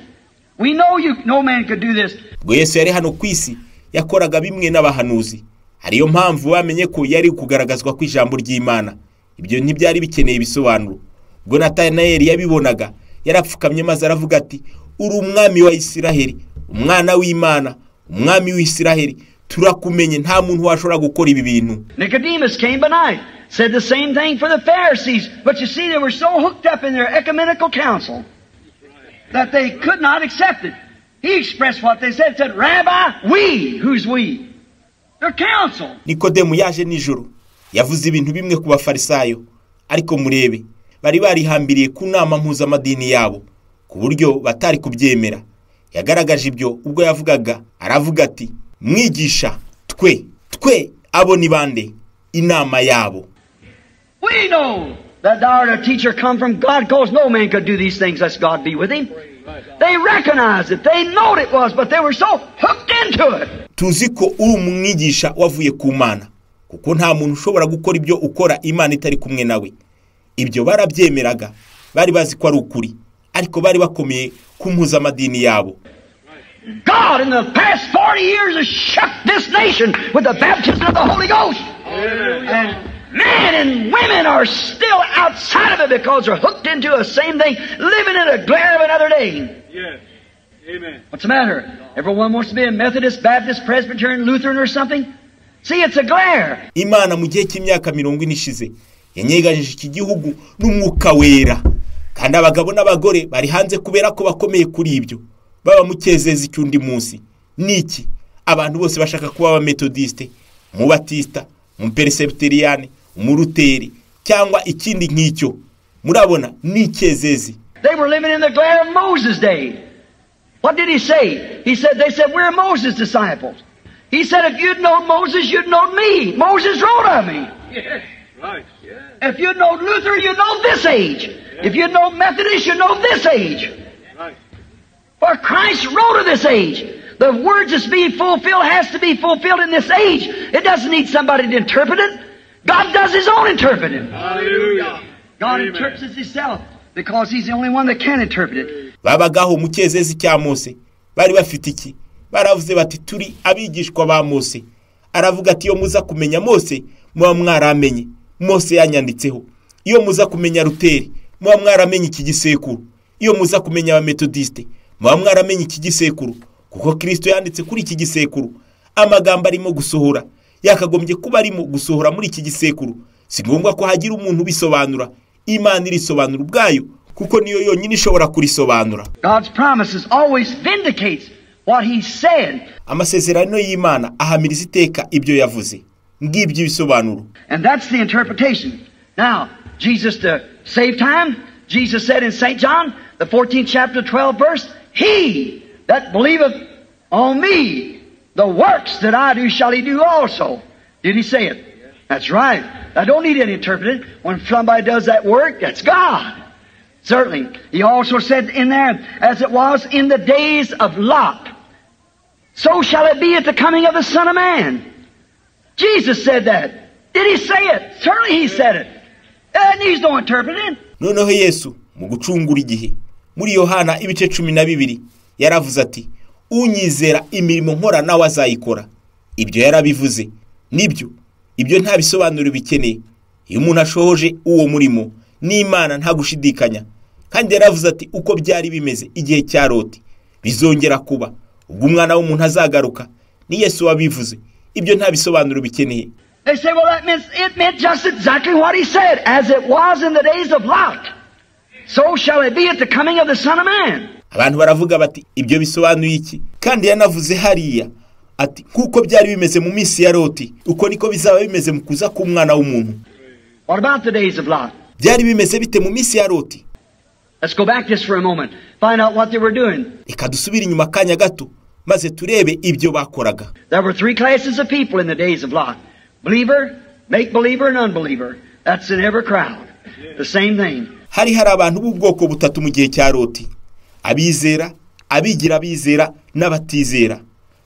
We know you, no man could do this. Ubwo Yesu yari hano ku isi yakoraga bimwe n'abahanuzi. Hariyo mpamvu bamenye ko yari kugaragazwa ku ijambo ry'Imana. Ibyo ntibyari bikeneye ibisobanuro. Ubwo Nathanael yabibonaga, yarapfukamye maze aravuga ati, uri umwami wa Isiraheli, umwana w'Imana, umwami w'Isiraheli. Turakumenye, nta muntu washobora gukora ibi bintu. Nicodemus came by night, said the same thing for the Pharisees, but you see they were so hooked up in their ecumenical council that they could not accept it. He expressed what they said, Rabbi, we, who's we? Their council. Nikodemu yaje nijoro, yavuze ibintu bimwe ku bafarisayo, ariko murebe, bari barihambiriye ku nama mpuzamadini yabo, ku buryo batari kubyemera. Yagaragaje ibyo ubwo yavugaga, aravuga ati, mwigisha, twe abo ni bande? Inama yabo. We know that thou art a teacher come from God, because no man could do these things lest God be with him. They recognized it. They know it was, but they were so hooked into it. Tuzi ko uri umwigisha wavuye ku Mana, kuko nta muntu ushobora gukora ibyo ukora Imana itari kumwe nawe. Ibyo barabyemeraga, bari bazi ko ari ukuri, ariko bari bakomeye ku mpuzamadini yabo. God in the past 40 years has shook this nation with the baptism of the Holy Ghost. And men and women are still outside of it because they're hooked into the same thing, living in a glare of another day. Yes. Amen. What's the matter? Everyone wants to be a Methodist, Baptist, Presbyterian, Lutheran or something? See, it's a glare. Imana mu gihe cy'imyaka 40 ishize yanyeganije iki gihugu n'Umwuka Wera, kandi abagabo n'abagore bari hanze kubera ko bakomeye kuri ibyo. Baba mukezeza icyundi munsi. Niki? Abantu bose bashaka kuba aba Methodiste, mu Batista, mu Presbyterian, mu Luteri, cyangwa ikindi nk'icyo. Murabona nikezezi. They were living in the glare of Moses' day. What did he say? They said, we're Moses' disciples. He said, if you'd known Moses, you'd known me. Moses wrote of me. Yes. Right. Yes. If you'd known Luther, you'd know this age. If you'd known Methodist, you'd know this age. Right. For Christ wrote of this age. The words that's being fulfilled has to be fulfilled in this age. It doesn't need somebody to interpret it. God does His own interpreting. Hallelujah. God Amen. interprets it Himself because He's the only one that can interpret it. Babagaho mu cyezezi cya Mose. Bari bafite iki? Baravuze bati turi abigishwa ba Mose. Aravuga ati iyo muza kumenya Mose, muba mwaramenye. Mose yanyanditseho. Iyo muza kumenya Luteri, muba mwaramenye iki gisekuru. Iyo muza kumenya aba Methodiste, muba mwaramenye iki gisekuru. Kuko Kristo yanditse kuri iki gisekuru. Amagambo arimo gusohora, yakagombye kuba arimo gusohora muri iki gisekuru. Si ngombwa ko hagira umuntu bisobanura. Imana irisobanura ubwayo, kuko niyo yonyine ishobora kurisobanura. God's promises always vindicates what He said. Amasezerano y'Imana ahamiriza iteka ibyo yavuze. Ngibyo ibisobanuro. And that's the interpretation. Now, Jesus, to save time, Jesus said in St. John, the 14th chapter, 12th verse, He that believeth on me, the works that I do shall he do also. Did He say it? That's right. I don't need any interpreting. When somebody does that work, that's God. Certainly. He also said in there, as it was in the days of Lot, so shall it be at the coming of the Son of Man. Jesus said that. Did He say it? Certainly He said it. It needs no interpreting. Noneho Yesu mu gucungura igihe muri Yohana ibice 12 yaravuze ati, unyizera imirimo nkora nawe azayikora. Ibyo yarabivuze. Nibyo. Ibyo nta bisobanuro bikeneye. Iyo umuntu ashohoje uwo murimo n'Imana nta gushidikanya. Kandi yaravuze ati uko byari bimeze igihe cya Loti bizongera kuba ubwo umwana w'umuntu azagaruka. Ni Yesu wabivuze. Ibyo nta bisobanuro bikeneye. They say, well, it meant just exactly what he said. As it was in the days of Lot, so shall it be at the coming of the Son of Man. Abantu baravuga bati ibyo bisobanuye iki? Kandi yanavuze hariya ati kuko byari bimeze mu minsi ya Loti, uko niko bizaba bimeze mu kuza k'Umwana w'umuntu. What about the days of Lot? Byari bimeze bite mu minsi ya Loti? Let's go back just for a moment. Find out what they were doing. Reka dusubire inyuma kanya gato maze turebe ibyo bakoraga. There were three classes of people in the days of Lot. Believer, make believer, and unbeliever. That's in every crowd. The same thing. Hari abantu b'ubwoko butatu mu gihe cya Loti. Abizera, abigira abizera n'abatizera.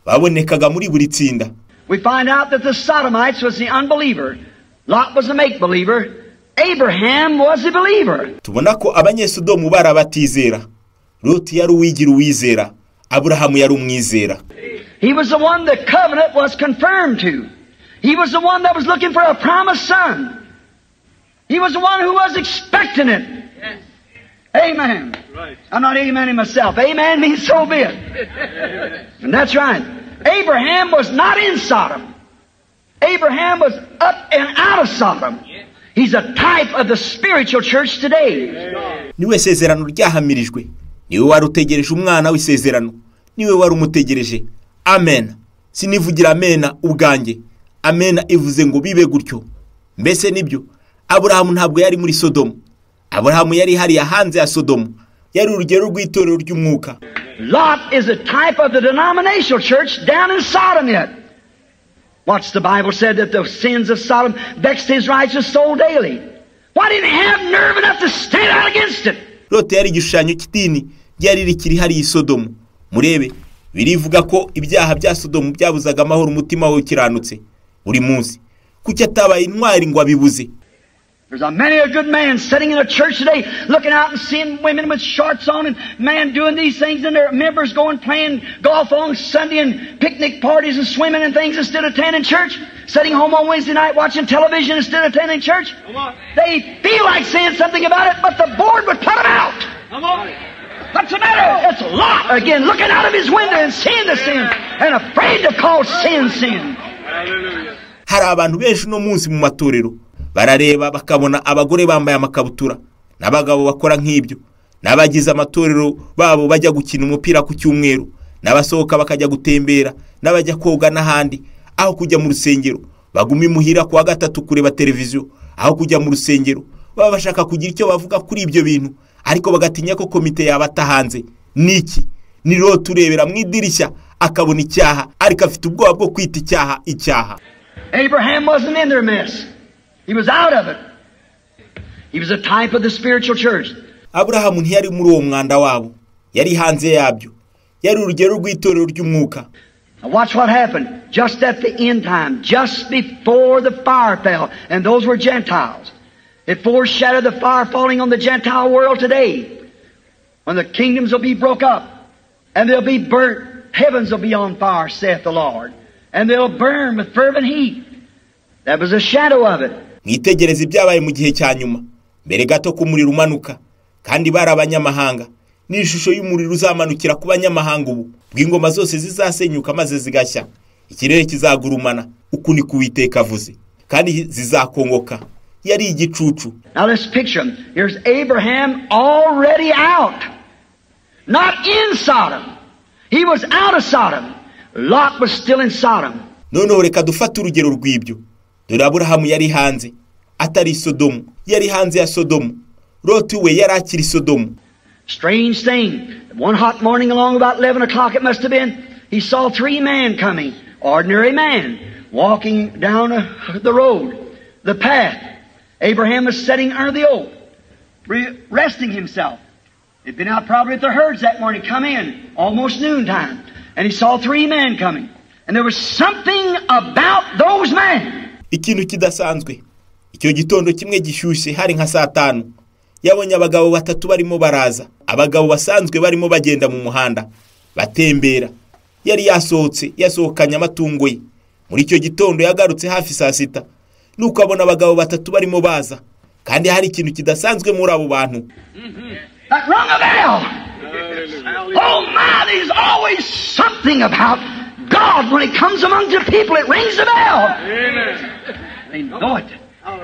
Babonekaga muri buri tsinda. We find out that the Sodomites was the unbeliever. Lot was a make believer. Abraham was a believer. Tubona ko abanyesodomu bari abatizera. Loti yari uwigira uwizera. Abrahamu yari umwizera. He was the one the covenant was confirmed to. He was the one that was looking for a promised son. He was the one who was expecting it. Yes. Amen. Right. I'm not amening myself. Amen means so be it. And that's right. Abraham was not in Sodom. Abraham was up and out of Sodom. He's a type of the spiritual church today. Niwe sezerano ryahamirijwe. Niwe wari utegereje umwana w'isezerano. Niwe wari umutegereje. Amen. Sinivugira amena ubwanjye. Amena ivuze ngo bibe gutyo. Mbese nibyo. Abrahamu ntabwo yari muri Sodomu. Abrahamu yari hariya hanze ya Sodomu. Yari urugero rw'itorero ry'Umwuka. Lot is a type of the denominational church down in Sodom yet. What's the Bible said that the sins of Sodom vexed his righteous soul daily? Why didn't he have nerve enough to stand out against it? Lot yari igishushanyo cy'idini ryari rikiri hariya i Sodomu. Murebe, birivuga ko ibyaha bya Sodomu byabuzaga amahoro umutima we ukiranutse buri munsi. Kuki atabaye intwari ngo abibuze? There's many a good man sitting in a church today looking out and seeing women with shorts on and man doing these things and their members going playing golf on Sunday and picnic parties and swimming and things instead of attending church, sitting home on Wednesday night watching television instead of attending church. They feel like saying something about it, but the board would put them out. What's the matter? It's Lot again looking out of his window and seeing the sin and afraid to call sin sin. Hari abantu benshi no munsi mu matorero barareba bakabona abagore bambaye amakabutura n'abagabo bakora nk'ibyo n'abagize amatorero babo bajya gukina umupira ku cyumweru n'abasohoka bakajya gutembera n'abajya koga n'ahandi aho kujya mu rusengero baguma imuhira ku wa gatatu kureba televiziyo aho kujya mu rusengero baba bashaka kugira icyo bavuga kuri ibyo bintu ariko bagatinya ko komite yabata hanze. Niki ni Lot urebera mu idirishya akabona icyaha ariko afite ubwoba bwo kwita icyaha icyaha. Abraham wasn't in their mess. He was out of it. He was a type of the spiritual church. Abrahamu ntiyari muri uwo mwanda wabo. Yari hanze yabyo. Yari urugero rw'itorero ry'Umwuka. Now watch what happened just at the end time, just before the fire fell, and those were Gentiles. It foreshadowed the fire falling on the Gentile world today, when the kingdoms will be broke up, and they'll be burnt. Heavens will be on fire, saith the Lord, and they'll burn with fervent heat. That was a shadow of it. Mwitegereze ibyabaye mu gihe cya nyuma. Mbere gato ko umuriro umanuka, kandi bari abanyamahanga. Ni ishusho y'umuriro uzamanukira ku banyamahanga ubu. Bw'ingoma zose zizasenyuka maze zigashya. Ikirere kizagurumana, uku ni Uwiteka avuze. Kandi zizakongoka. Yari igicucu. Now let's picture him. Here's Abraham already out. Not in Sodom. He was out of Sodom. Lot was still in Sodom. Noneho reka dufate urugero rw'ibyo. Dore Aburahamu yari hanze, atari Sodomu. Yari hanze ya Sodomu. Lot we yari akiri Sodomu. Strange thing. One hot morning along about 11 o'clock it must have been, he saw three men coming. Ordinary man. Walking down the road. The path. Abraham was sitting under the oak. Resting himself. He'd been out probably with the herds that morning. Come in. Almost noontime. And he saw three men coming. And there was something about those men. Ikintu kidasanzwe. Icyo gitondo kimwe gishyushye hari nka saa 5. Yabonye abagabo batatu barimo baraza. Abagabo basanzwe barimo bagenda mu muhanda. Batembera. Yari yasohokanye amatungo ye. Muri icyo gitondo yagarutse hafi saa 6. Nuko abona abagabo batatu barimo baza. Kandi hari ikintu kidasanzwe muri abo bantu. That rung a bell. Oh my, there's always something about God when He comes among the people. It rings a bell. Amen. They know it.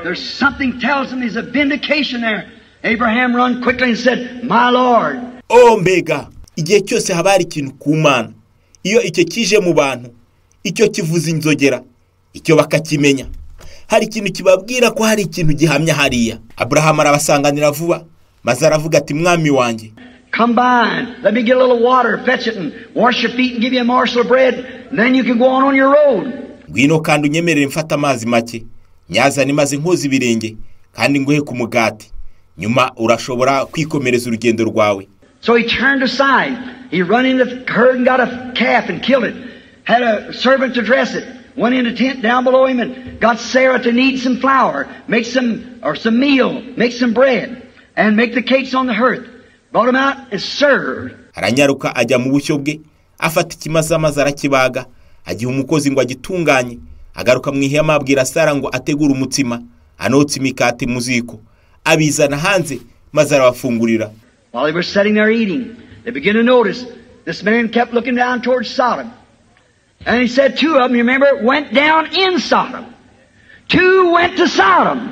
There's something tells them there's a vindication there. Abraham run quickly and said, "My Lord." Oh mbega, igihe cyose haba hari ikintu ku Mana. Iyo icyo kije mu bantu, icyo kivuza inzogera, icyo bakakimenya. Hari ikintu kibabwira ko hari ikintu gihamya hariya. Abraham arabasanganira vuba, maze aravuga ati, "Mwami wanjye, come by, let me get a little water, fetch it and wash your feet and give you a morsel of bread, and then you can go on your road." Ngwino kandi unyemerere mfata amazi make, nyazane maze nkoza ibirenge, kandi nguhe ku mugati. Nyuma urashobora kwikomereza urugendo rwawe. So he turned aside. He run in the herd and got a calf and killed it. Had a servant to dress it. Went in a tent down below him and got Sarah to knead some flour, make some meal, make some bread, and make the cakes on the hearth. Brought them out and served. Aranyaruka ajya mu bushyo bwe, afata ikimazamaza arakibaga, agiha umukozi ngo agitunganye, agaruka mu ihema abwira Sara ngo ategure umutsima, anotsa imikati mu ziko, abizana hanze maze arabafungurira. While they were sitting there eating, they began to notice this man kept looking down towards Sodom. And he said 2 of them, you remember, went down in Sodom. 2 went to Sodom.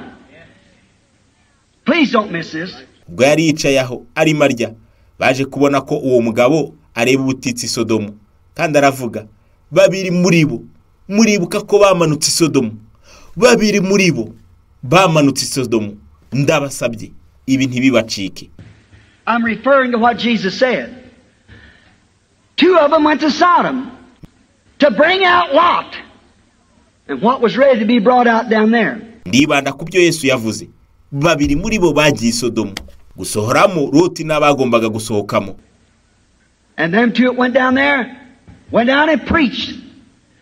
Please don't miss this. Ubwo yari yicaye aho arimo arya, baje kubona ko uwo mugabo areba ubutitsi Sodomu, kandi aravuga, 2 muri bo, muribuka ko bamanutse Sodomu. 2 muri bo bamanutse Sodomu. Ndabasabye ibi ntibibacike. I'm referring to what Jesus said. 2 of them went to Sodom to bring out Lot and what was ready to be brought out down there. Ndibanda kubyo Yesu yavuze. 2 muri bo bagiye Sodomu gusohoramo Loti n'abagombaga gusohokamo. And them 2 went down there, went down and preached.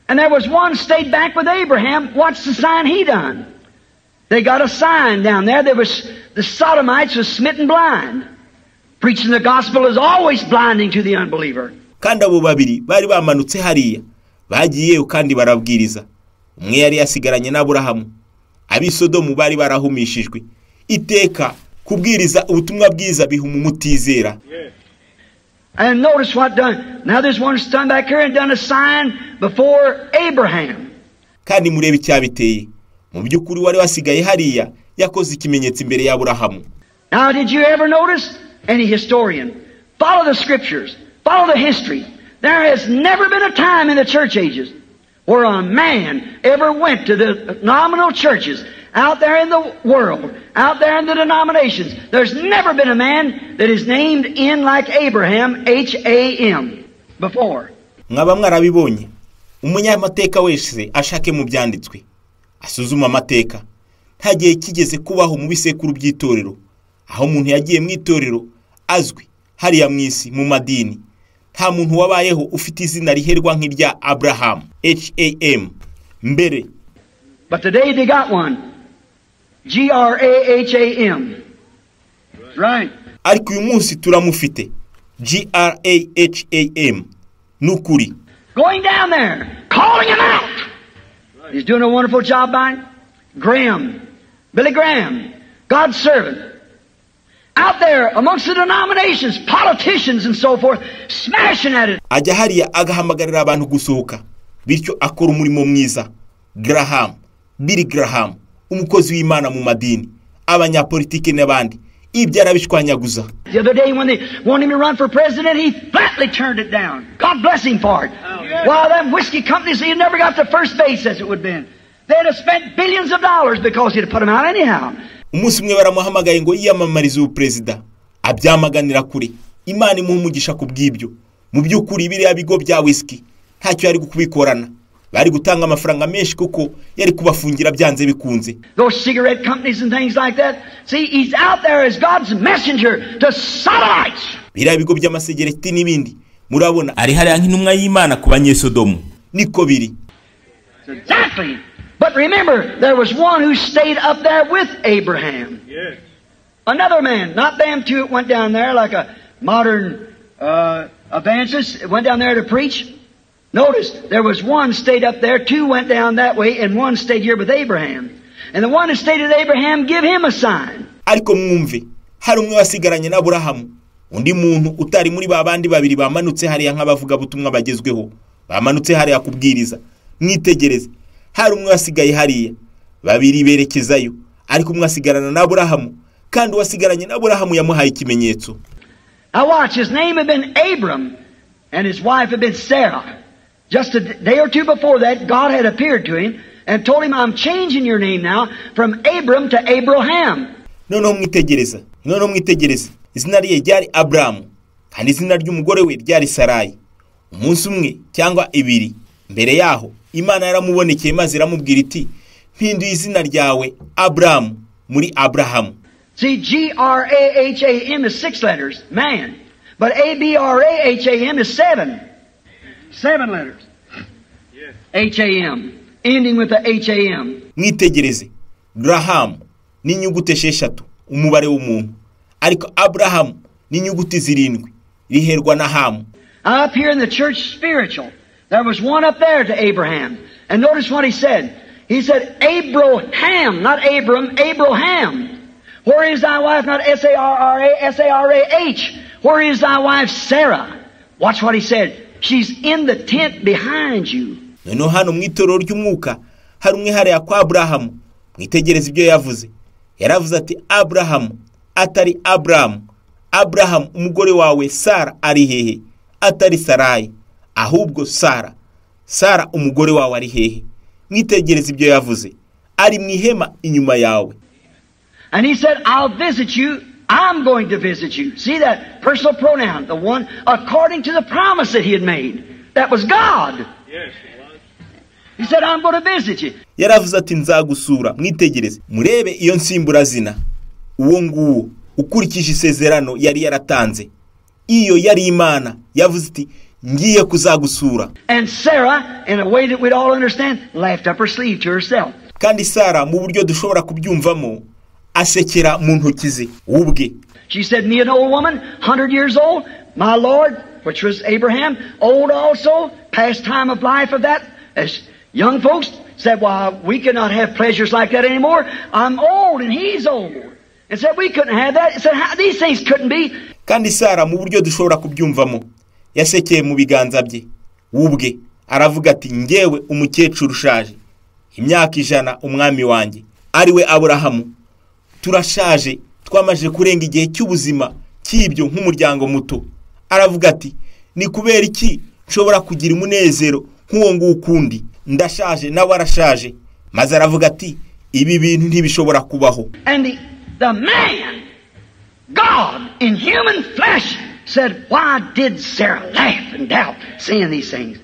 And there was one stayed back with Abraham. What's the sign he done? They got a sign down there. There was the Sodomites was smitten blind. Preaching the gospel is always blinding to the unbeliever. Kandi abo 2 bari bamanutse hariya, bagiyeyo kandi barabwiriza. Umwe yari yasigaranye na Aburahamu. Abisodomu bari barahumishijwe. Iteka kubwiriza ubutumwa bwiza bihuma umutizera. And notice what done. Now there's one stand back here and done a sign before Abraham. Kandi murebe icyabiteye. Mu byukuri wari wasigaye hariya yakoze ikimenyetso imbere ya Aburahamu. Now did you ever notice? Any historian, follow the scriptures, follow the history. There has never been a time in the church ages where a man ever went to the nominal churches out there in the world, out there in the denominations. There's never been a man that is named in like Abraham, H-A-M, before. Mwaba mwarabibonye. Umunyamateka wese ashake mu byanditswe, asuzuma amateka. Nta gihe kigeze kubaho mu bisekuru by'itorero, aho umuntu yagiye mu itorero azwi hariya mu isi mu madini. Nta muntu wabayeho ufite izina riherwa nk'irya Abraham, H-A-M, mbere. But today they got one, G-R-A-H-A-M. Right. Ariko uyu munsi turamufite, G-R-A-H-A-M, nukuri. Going down there, calling him out. He's doing a wonderful job by Graham, Billy Graham, God's servant. Out there amongst the denominations, politicians and so forth, smashing at it. Ajya hariya agahamagarira abantu gusohoka, bityo akora umurimo mwiza. Graham, Billy Graham, umukozi w'Imana mu madini, abanyapolitike n'abandi, ibyo arabishwanyaguza. The other day when they wanted him to run for president, he flatly turned it down. God bless him for it. While them whiskey companies, he never got to first base as it would have been. They'd have spent billions of dollars because he'd have put him out anyhow. Umunsi umwe baramuhamagaye ngo yiyamamarize ubuperezida, abyamaganira kure. Imana imuha umugisha kubw'ibyo. Mu byukuri biriya bigo bya whisky ntacyo yari kubikorana. Bari gutanga amafaranga menshi kuko yari kubafungira byanze bikunze. Those cigarette companies and things like that. See, he's out there as God's messenger to Sodomites. Biriya bigo by'amasegereti n'ibindi, murabona ari hariya nk'intumwa y'Imana ku banyesodomu. Niko biri. Exactly. But remember, there was one who stayed up there with Abraham. Yes. Another man, not them 2 went down there like a modern evangelist, went down there to preach. Notice, there was one stayed up there, 2 went down that way, and 1 stayed here with Abraham. And the one who stayed with Abraham, give him a sign. Ariko mwumve, hari umwe wasigaranye na Aburahamu, undi muntu utari muri babandi 2 bamanutse hariya nk'abavuga butumwa bagezweho, bamanutse hariya kubwiriza. Mwitegereze, hari umwe wasigaye hariya, babiri berekezayo, ariko umwe asigarana na Aburahamu, kandi uwasigaranye na Aburahamu yamuhaye ikimenyetso. Now watch, his name had been Abram, and his wife had been Sarah. Just a day or two before that, God had appeared to him and told him, I'm changing your name now from Abram to Abraham. Noneho mwitegereza, izina rye ryari Aburahamu, kandi izina ry'umugore we ryari Sarayi. Umunsi umwe cyangwa ibiri mbere yaho, Imana yaramubonekeye maze iramubwira iti, mpinduye izina ryawe Aburahamu muri Abrahamu. See, Graham is 6 letters, man. But Abraham is 7. 7 letters. Ham. Ending with the Ham. Mwitegereze, Graham ni inyuguti 6, umubare w'umuntu. Ariko Abraham ni inyuguti 7, riherwa na Hamu. Up here in the church spiritual, there was one up there to Abraham. And notice what he said. He said, Abraham, not Abram, Abraham. Where is thy wife? Not Sarah, Sarah. Where is thy wife Sarah? Watch what he said. She's in the tent behind you. Noneho hano mw'itorero ry'Umwuka hari umwe hariya kwa Aburahamu. Mwitegereze ibyo yavuze. Yaravuze ati Aburahamu atari Aburahamu. Aburahamu umugore wawe Sara ari hehe? Atari Sarayi, ahubwo Sara. Sara umugore wawe ari hehe? Mwitegereze ibyo yavuze. Ari mu ihema inyuma yawe. And he said, I'll visit you. I'm going to visit you. See that personal pronoun, the one according to the promise that he had made. That was God. Yes. He said, I'm going to visit you. Yaravuze ati nzagusura. Mwitegereze, murebe iyo nsimburazina. Uwo nguwo ukurikije isezerano yari yaratanze. Iyo yari Imana yavuze iti ngiye kuzagusura. And Sarah, in a way that we'd all understand, laughed up her sleeve to herself. Kandi Sara mu buryo dushobora kubyumvamo asekera mu ntoki ze ubwe. She said, me an old woman, 100 years old, my Lord, which was Abraham, old also, past time of life of that, as young folks said, well, we cannot have pleasures like that anymore. I'm old and he's old. And said, we couldn't have that. Said, these things couldn't be. Kandi Sara mu buryo dushobora kubyumvamo yasekeye mu biganza bye ubwe, aravuga ati ngewe umukecuru ushaje, imyaka 100, umwami wanjye ari we Aburahamu, turashaje, twamaje kurenga igihe cy'ubuzima cy'ibyo nk'umuryango muto. Aravuga ati ni kubera iki nshobora kugira umunezero nk'uwo ngukundi? Ndashaje nawe arashaje. Maze aravuga ati ibi bintu ntibishobora kubaho. And the man, God in human flesh, said, why did Sarah laugh and doubt saying these things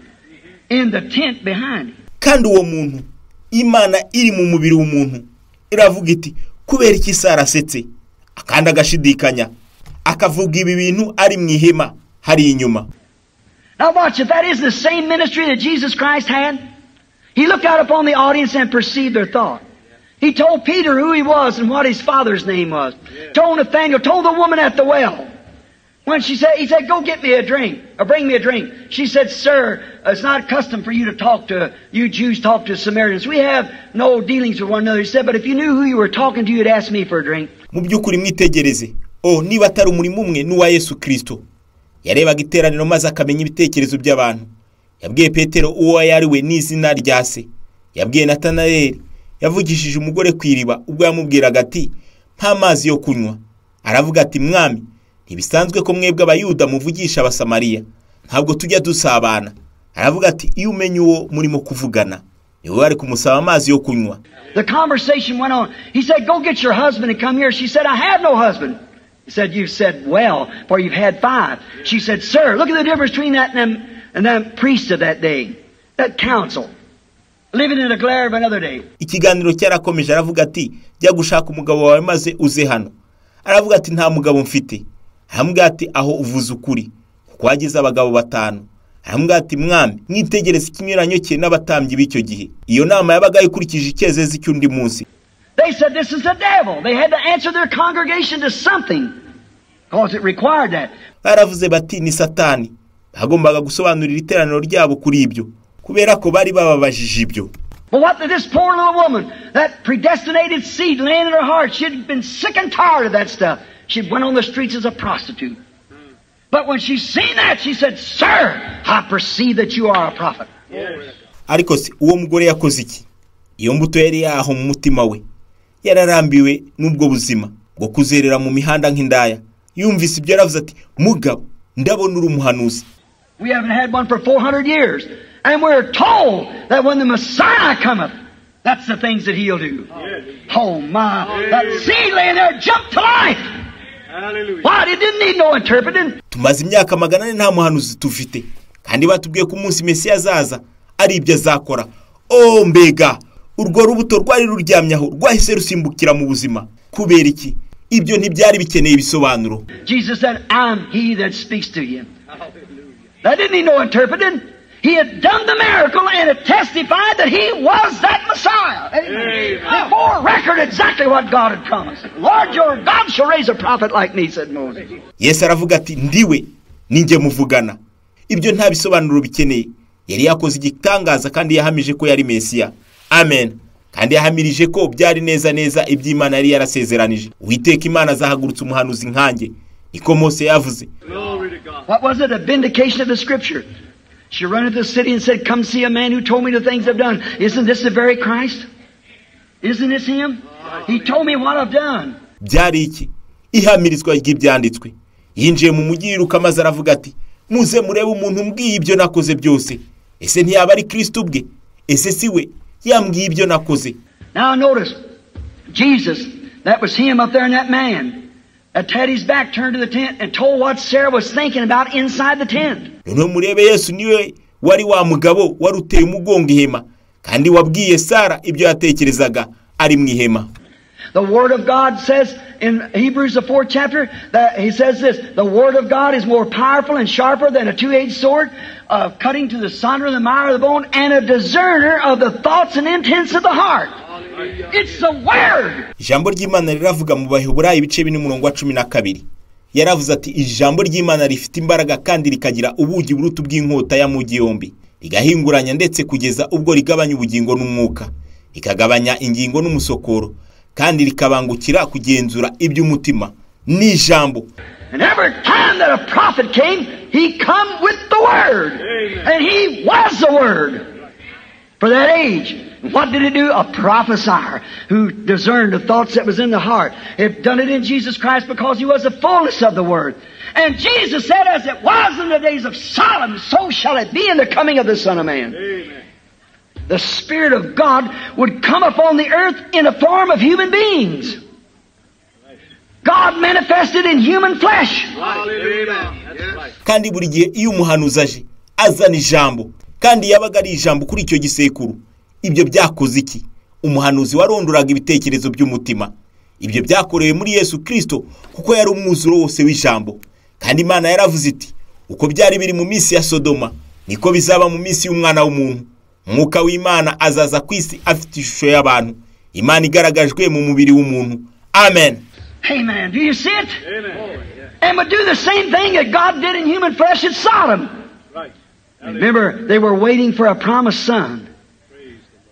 in the tent behind him? Kandi uwo muntu, Imana iri mu mubiri w'umuntu, iravuga iti kubera iki Sara asetse akandi agashidikanya akavuga ibi bintu ari mu ihema hari inyuma. Now watch, if that is the same ministry that Jesus Christ had, he looked out upon the audience and perceived their thought. He told Peter who he was and what his father's name was. Told Nathaniel, told the woman at the well. When he said, go get me a drink, or bring me a drink. She said, sir, it's not custom for you to talk to, you Jews talk to Samaritans. We have no dealings with one another. He said, but if you knew who you were talking to, you'd ask me for a drink. Mu byukuri mwitegereze, niba atari umurimo umwe n'uwa Yesu Kirisito. Yarebaga iteraniro maze akamenya ibitekerezo by'abantu. Yabwiye Petero uwo yari we n'izina rya se. Yabwiye Natanayeli, yavugishije umugore kw'iriba ubwo yamubwiraga ati nta mazi yo kunywa. Aravuga ati mwami, ntibisanzwe ko mwebwe abayuda muvugisha abasamariya, ntabwo tujya dusabana. Aravuga ati iyo umenye uwo murimo kuvugana niwe wari kumusaba amazi yo kunywa. The conversation went on. He said, go get your husband and come here. She said, I have no husband. He said, you've said well, for you've had 5. She said, sir, look at the difference between that and them priests of that day, that council, living in the glare of another day. Ikiganiro cyarakomeje, aravuga ati jya gushaka umugabo wawe maze uze hano. Aravuga ati nta mugabo mfite. Aramubwira ati aho uvuze ukuri, kuko wagize abagabo 5. Aramubwira ati mwami, mwitegereze ikinyuranyo cye n'abatambyi b'icyo gihe. Iyo nama yabaga ikurikije icyezezi cy'undi munsi. They said this is the devil. They had to answer their congregation to something, because it required that. Baravuze bati ni Satani. Bagombaga gusobanurira iteraniro ryabo kuri ibyo, kubera ko bari bababajije ibyo. But what did this poor little woman, that predestinated seed laying in her heart, she had been sick and tired of that stuff. She went on the streets as a prostitute. But when she seen that, she said, sir, I perceive that you are a prophet. Ariko se uwo mugore yakoze iki? iyo mbuto yari yaho mu mutima we. Yararambiwe n'ubwo buzima bwo kuzerera mu mihanda nk'indaya. Yumvise ibyo yaravuze ati, mugabo ndabona uri umuhanuzi. We haven't had one for 400 years. And we're told that when the Messiah cometh, that's the things that he'll do. Oh my, that seed laying there jumped to life. Hallelujah. Why? It didn't need no interpreting. Tumaze imyaka 400 nta muhanuzi tufite, kandi batubwiye ko umunsi Mesiya azaza ari ibyo azakora. Oh mbega, urwo rubuto rwari ruryamyaho rwahise rusimbukira mu buzima. Kubera iki? Ibyo ntibyari bikeneye ibisobanuro. Jesus said, I'm he that speaks to you. That didn't need no interpreting. He had done the miracle and it testified that he was that Messiah. Amen. It bore record exactly what God had promised. Lord your God shall raise a prophet like me, said Moses. Yesu aravuga ati, ndiwe ninjye muvugana. Ibyo nta bisobanuro bikeneye. Yari yakoze igitangaza kandi yahamije ko yari Mesiya. Amen. Kandi yahamirije ko byari neza neza iby'Imana yari yarasezeranije. Uwiteka Imana azahagurutsa umuhanuzi nkanjye. Niko Mose yavuze. What was it? A vindication of the scripture. She ran into the city and said, come see a man who told me the things I've done. Isn't this the very Christ? Isn't this him? He told me what I've done. Byari iki? Ihamirizwa ry'ibyanditswe. Yinjiye mu mujyi yiruka maze aravuga ati, muze murebe umuntu mbwiye ibyo nakoze byose. Ese ntiyaba ari Kristo ubwe? Ese siwe yambwiye ibyo nakoze? Now notice, Jesus, that was him up there in that man. That had his back turned to the tent and told what Sarah was thinking about inside the tent. Noneho murebe Yesu niwe wari wa mugabo wari uteye umugongo ihema, kandi wabwiye Sara ibyo yatekerezaga ari mu ihema. The Word of God says in Hebrews the 4th chapter, that he says this, the Word of God is more powerful and sharper than a two-edged sword, cutting to the sunder of the marrow of the bone, and a discerner of the thoughts and intents of the heart. It's the Word. Ijambo ry'Imana riravuga mu Baheburayo ibice 4:12. Yaravuze ati, ijambo ry'Imana rifite imbaraga kandi rikagira ubugi burutu bw'inkota ya mugi yombi, rigahinguranya ndetse kugeza ubwo rigabanya ubugingo n'umwuka, ikagabanya ingingo n'umusokoro, kandi rikabangukira kugenzura iby'umutima n'ijambo. And every time that a prophet came, he come with the Word. And he was the Word for that age. What did he do? A prophesier who discerned the thoughts that was in the heart. He had done it in Jesus Christ because he was the fullness of the Word. And Jesus said, as it was in the days of Sodom, so shall it be in the coming of the Son of Man. Amen. The Spirit of God would come upon the earth in a form of human beings. God manifested in human flesh. Hallelujah. That's right. Kandi buri gihe iyo umuhanuzi aje azana ijambo, kandi yabaga ari ijambo kuri icyo gisekuru. Ibyo byakoze iki? Umuhanuzi waronduraga ibitekerezo by'umutima. Ibyo byakorewe muri Yesu Kirisito kuko yari umwuzuro wose w'ijambo. Kandi Imana yaravuze iti, uko byari biri mu minsi ya Sodoma, niko bizaba mu minsi y'Umwana w'umuntu. Umwuka w'Imana azaza ku isi afite ishusho y'abantu, Imana igaragajwe mu mubiri w'umuntu. Amen. Amen. Do you see it? Amen. And would do the same thing that God did in human flesh at Sodom. Right. Remember, they were waiting for a promised son.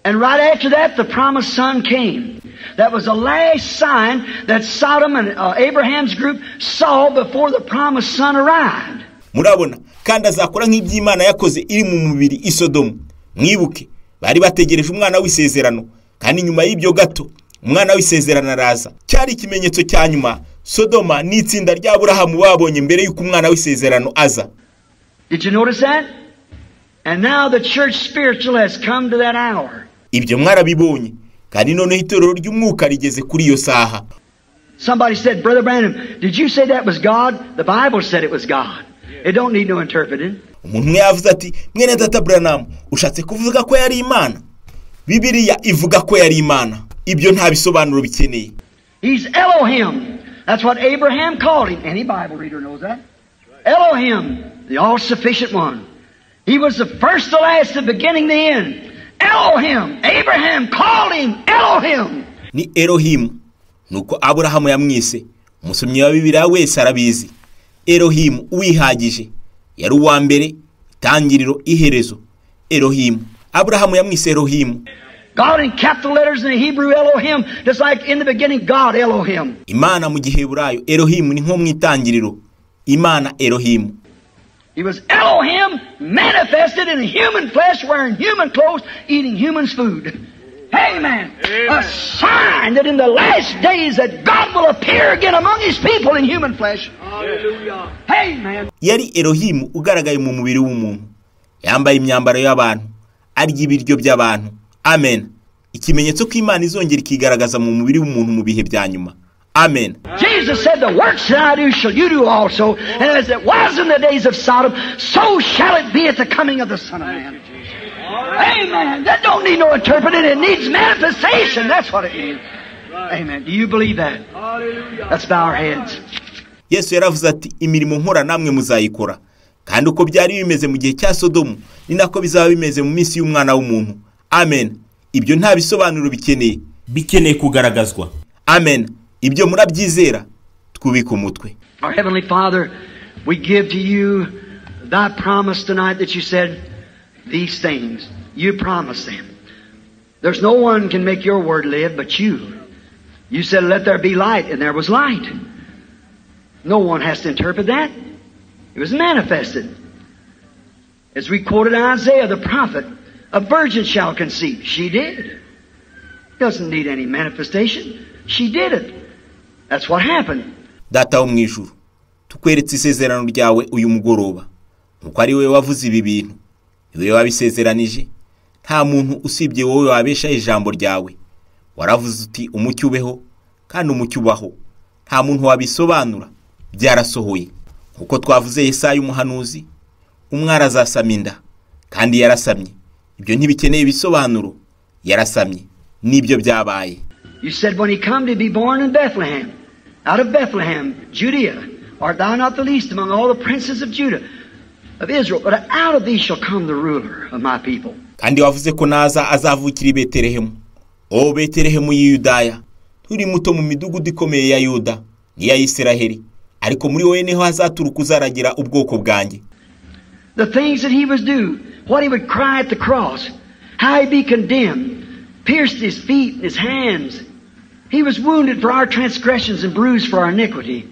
And right after that, the promised son came. That was the last sign that Sodom and Abraham's group saw before the promised son arrived. Murabona, kandi azakora nk'iby'Imana yakoze iri mu mubiri i Sodomu. Mwibuke, bari bategereje umwana w'isezerano, kandi nyuma y'ibyo gato umwana w'isezerano araza. Cyari ikimenyetso cya nyuma Sodoma n'itsinda rya Aburahamu babonye mbere y'uko umwana w'isezerano aza. Did you notice that? And now the church spiritual has come to that hour. Ibyo mwarabibonye, kandi noneho itorero ry'umwuka rigeze kuri iyo saha. Somebody said, Brother Branham, did you say that was God? The Bible said it was God. It don't need no interpreting. Umuntu umwe yavuze ati, mwene data Branham, ushatse kuvuga ko yari Imana? Bibiliya ivuga ko yari Imana. Ibyo nta bisobanuro bikeneye. He's Elohim. That's what Abraham called him. Any Bible reader knows that. Elohim, the all-sufficient one. He was the first, the last, the beginning, the end. Elohim. Abraham called him Elohim. Ni Elohim. Nuko Aburahamu yamwise. Umusomyi wa Bibiliya wese arabizi. Elohim uwihagije. Yari uwa mbere, itangiriro, iherezo. Elohim. Aburahamu yamwise Elohim. God in capital letters in the Hebrew Elohim, just like in the beginning God Elohim. Imana mu Giheburayo Elohim ni nko mu itangiriro. Imana Elohim. He was Elohim manifested in human flesh, wearing human clothes, eating human food. Amen. A sign that in the last days that God will appear again among His people in human flesh. Hallelujah. Amen. Yari Elohimu ugaragaye mu mubiri w'umuntu, yambaye imyambaro y'abantu, arya ibiryo by'abantu. Amen. Ikimenyetso ko Imana izongera ikigaragaza mu mubiri w'umuntu mu bihe bya nyuma. Amen. Jesus said, the works that I do shall you do also, and as it was in the days of Sodom, so shall it be at the coming of the Son of Man. Amen. That don't need no interpreting. It needs manifestation. That's what it needs. Amen. Do you believe that? Let's bow our heads. Yesu yaravuze ati imirimo nkora namwe muzayikora, kandi uko byari bimeze mu gihe cya Sodomu ni nako bizaba bimeze mu minsi y'umwana w'umuntu. Amen. Ibyo nta bisobanuro bikeneye kugaragazwa. Amen. Ibyo murabyizera, twubike umutwe. Our Heavenly Father, we give to you thy promise tonight that you said these things. You promised them. There's no one can make your word live but you. You said, let there be light, and there was light. No one has to interpret that. It was manifested. As we quoted Isaiah the prophet, a virgin shall conceive. She did. Doesn't need any manifestation. She did it. That's what happened. Data wo mu ijuru, tukweretse isezerano ryawe uyu mugoroba. Nuko ari wewe wavuze ibi bintu, wewe wabisezeranije. Nta muntu usibye wowe wabesha ijambo ryawe. Waravuze uti umucyo ubeho, kandi umucyo ubaho. Nta muntu wabisobanura, byarasohoye. Kuko twavuze Yesaya umuhanuzi, umwara azasama inda, kandi yarasamye. Ibyo ntibikeneye ibisobanuro, yarasamye. Nibyo byabaye. You said when he come to be born in Bethlehem, out of Bethlehem, Judea, art thou not the least among all the princes of Judah, of Israel, but out of thee shall come the ruler of my people. Kandi wavuze ko naza azavukira i Betelehemu. O Betelehemu y'Yudaya, turi muto mu midugudu ikomeye ya Yuda, n'iya Isiraheli, ariko muri wowe niho hazaturuka uzaragira ubwoko bwanjye. The things that he was do, what he would cry at the cross, how he'd be condemned, pierced his feet and his hands. He was wounded for our transgressions and bruised for our iniquity.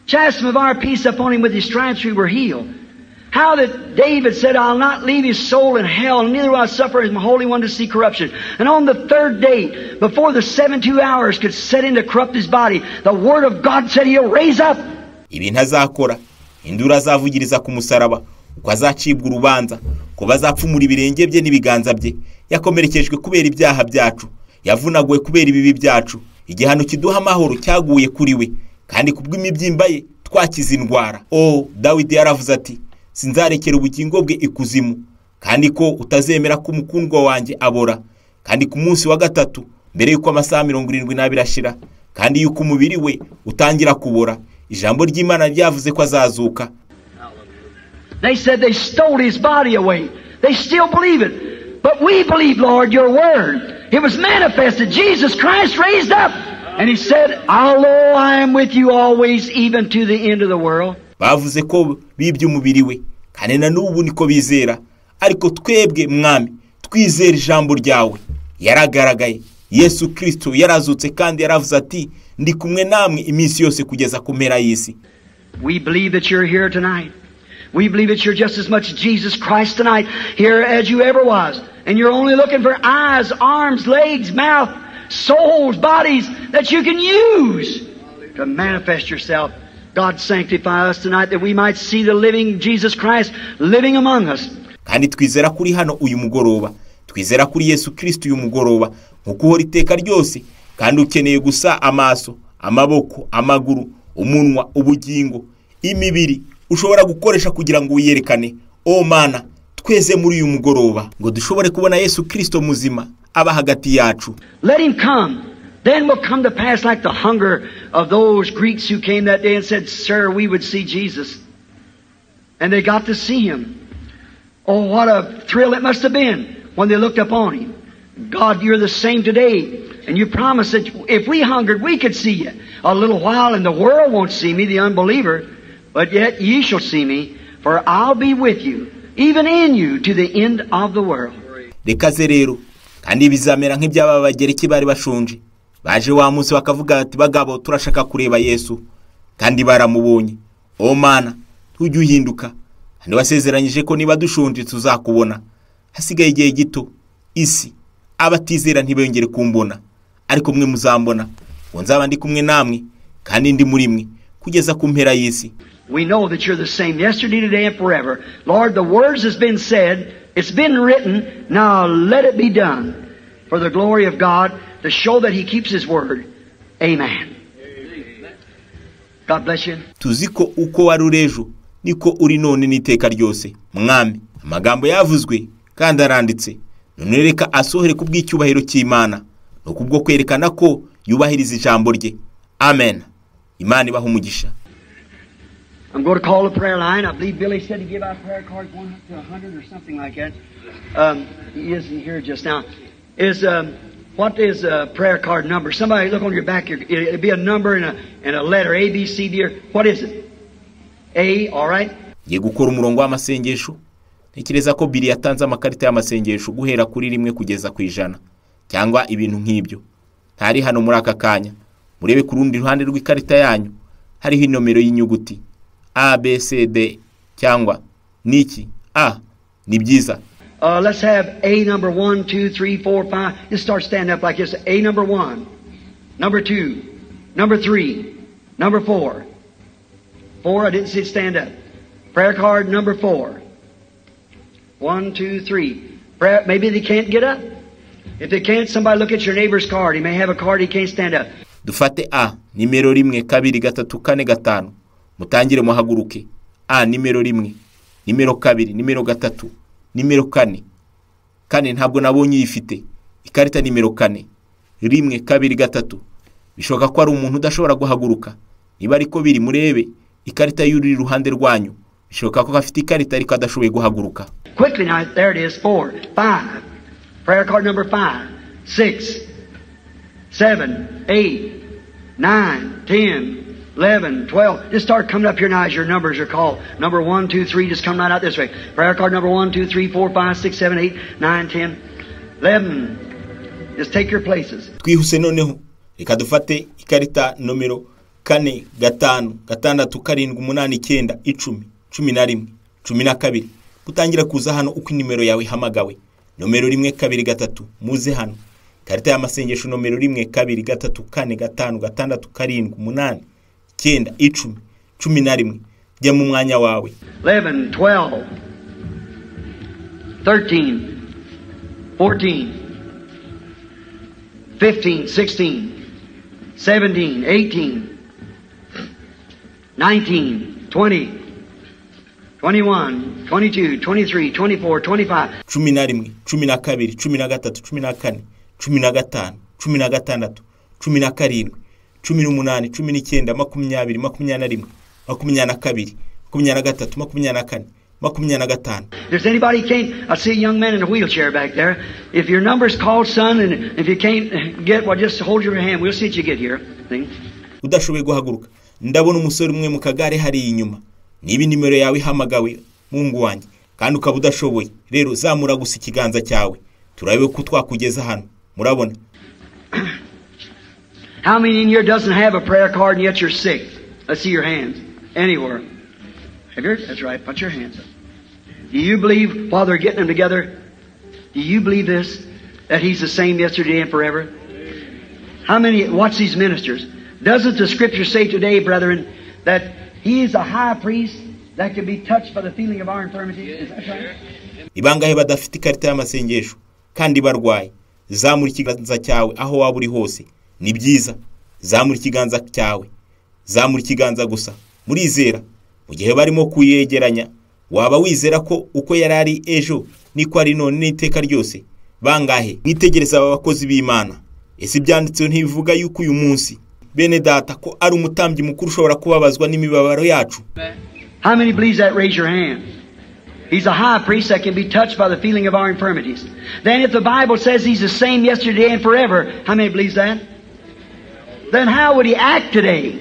Chastisement of our peace upon him, with his stripes we were healed. How that David said, I'll not leave his soul in hell, and neither will I suffer his Holy One to see corruption. And on the third day, before the 72 hours could set in to corrupt his body, the Word of God said he'll raise up. Ibintu azakora, induru azavugiriza ku musaraba, uko azacibwa urubanza, ko bazapfumura ibirenge bye n'ibiganza bye. Yakomerekejwe kubera ibyaha byacu, yavunaguwe kubera ibibi byacu. Igihano kiduha amahoro cyaguye kuri we, kandi kubw'imibyimba ye twakize indwara. Dawidi yaravuze ati, sinzarekera ubugingo bwe ikuzimu, kandi ko utazemera ko umukundwa wanjye abora, kandi ku munsi wa gatatu mbere yuko amasaha 72 ashira, kandi yuko umubiri we utangira kubora, ijambo ry'Imana ryavuze ko azazuka. They said they stole his body away. They still believe it. But we believe, Lord, your word. It was manifested. Jesus Christ raised up. And he said, although I am with you always, even to the end of the world. Bavuze ko bibye umubiri we, kandi na n'ubu niko bizera. Ariko twebwe mwami, twizera ijambo ryawe. Yaragaragaye. Yesu Kirisito yarazutse kandi yaravuze ati, ndi kumwe namwe iminsi yose kugeza ku mpera y'isi. We believe that you're here tonight. We believe that you're just as much Jesus Christ tonight here as you ever was. And you're only looking for eyes, arms, legs, mouth, souls, bodies that you can use to manifest yourself. God sanctify us tonight that we might see the living Jesus Christ living among us. Kandi twizera kuri hano uyu mugoroba. Twizera kuri Yesu Kristo uyu mugoroba. Nkuko uhora iteka ryose, kandi ukeneye gusa amaso, amaboko, amaguru, umunwa, ubugingo, imibiri ushobora gukoresha kugira ngo uyerekane. Mana, tweze muri uyu mugoroba ngo dushobore kubona Yesu Kristo muzima aba hagati yacu. Let him come. Then will come to pass like the hunger of those Greeks who came that day and said, Sir, we would see Jesus. And they got to see him. Oh, what a thrill it must have been when they looked upon him. God, you're the same today. And you promised that if we hungered, we could see you. A little while and the world won't see me, the unbeliever. But yet ye shall see me, for I'll be with you, even in you, to the end of the world. Rekaze rero, kandi bizamera nk'ibyaba bagereki bari bashonje. Baje wa munsi bakavuga ati bagabo turashaka kureba Yesu, kandi baramubonye. Mana, tujye uhinduka. Kandi wasezeranyije ko niba dushonje tuzakubona. Hasigaye igihe gito, isi, abatizera ntibongere kumbona, ariko mwe muzambona, ngo nzaba ndi kumwe namwe kandi ndi muri mwe kugeza ku mpera y'isi. We know that you're the same yesterday, today, and forever. Lord, the words has been said, it's been written, now let it be done for the glory of God to show that He keeps His word. Amen. God bless you. Tuzi ko uko wari urejo niko uri none n'iteka ryose. Mwami, amagambo yavuzwe kandi aranditse, none reka asohore ku bw'icyubahiro cy'Imana no kubwo kwerekana ko yubahiriza ijambo rye. Amen. Imana ibaha umugisha. I'm going to call a prayer line. I believe Billy said to give out prayer cards 1 to 100 or something like that. He isn't here just now. What is a prayer card number? Somebody look on your back. It'll be a number and a letter, A, B, C, D. What is it? A, all right? Ye gukora umurongo w'amasengesho. Ntekereza ko Biri yatanze amakarita y'amasengesho guhera kuri 1 kugeza ku 100 cyangwa ibintu nk'ibyo. Ntari hano muri aka kanya. Murebe ku rundi ruhande rw'ikarita yanyu hariho inomero y'inyuguti A, B, C, D cyangwa niki A. Ni byiza. Let's have A number 1, 2, 3, 4, 5. Just start standing up like this. A number 1, number 2, number 3, number 4. 4, I didn't see it stand up. Prayer card number 4. 1, 2, 3. Prayer, maybe they can't get up. If they can't, somebody look at your neighbor's card. He may have a card, he can't stand up. Dufate A, nimero 1, 2, 3, 4, 5. Mutangire muhaguruke. A, nimero 1, nimero 2, nimero 3, nimero 4. Kane ntabwo nabonye yifite. Ikarita nimero 4. 1, 2, 3. Bishoboka ko ari umuntu udashobora guhaguruka. Niba ariko biri murebe ikarita y'uri ruhande rwanyu. Bishoboka ko afite ikarita ariko adashoboye guhaguruka. Quickly now, there it is. 4, 5. Prayer card number 5, 6, 7, 8, 9, 10, 11, 12. Just start coming up here now as your numbers are called. Number 1, 2, 3. Just come right out this way. Prayer card number 1, 2, 3, 4, 5, 6, 7, 8, 9, 10, 11. Just take your places. Twihuse noneho reka dufate ikarita nomero 4, 5, 6, 7, 8, 9, 10, 11, 12. Gutangira kuza hano uko nimero yawe hamagawe. Nomero 1, 2, 3 muze hano. Karita y'amasengesho nomero 1, 2, 3, 4, 5, 6, 7, 8, 9, 10, 11. Jya mu mwanya wawe. 11, 12, 13, 14, 15, 16, 17, 18, 19, 20, 21, 22, 23, 24, 25. 11, 12, 13, 14, 15, 16, 17, 18, 19, 20, 21, 22, 23, 24, If there's anybody can't, I see a young man in a wheelchair back there. If your number's called, son, and if you can't get, well, just hold your hand. We'll see that you get here. See? Udashoboye guhaguruka. Ndabona umusore umwe mu kagare hari inyuma. Niba nimero yawe hamagawe Mungu wanjye kandi ukaba udashoboye. Rero zamura gusa ikiganza cyawe. Turabe ko twakugeza hano. Murabona? How many in here doesn't have a prayer card and yet you're sick? Let's see your hands. Anywhere. That's right. Put your hands up. Do you believe, while they're getting them together, do you believe this? That He's the same yesterday and forever? How many, watch these ministers. Doesn't the Scripture say today, brethren, that He is a high priest that can be touched by the feeling of our infirmity? Is that right? Ibangahe badafite ikarita y'amasengesho kandi barwaye. Zamura ikiganza cyawe aho waba uri hose. Ni byiza. Zamura ikiganza cyawe. Zamura ikiganza gusa. Murizera. Mu gihe barimo kuyegeranya, waba wizera ko uko yarari ejo niko ari none n'iteka ryose. Bangahe mwitegereza abakozi b'Imana. Ese byanditswe ntibivuga yuko uyu munsi bene data ko ari umutambyi mukuru ushobora kubabazwa n'imibabaro yacu? How many believes that? Raise your hand. He's a high priest that can be touched by the feeling of our infirmities. Then if the Bible says He's the same yesterday and forever, how many believes that? Then how would He act today?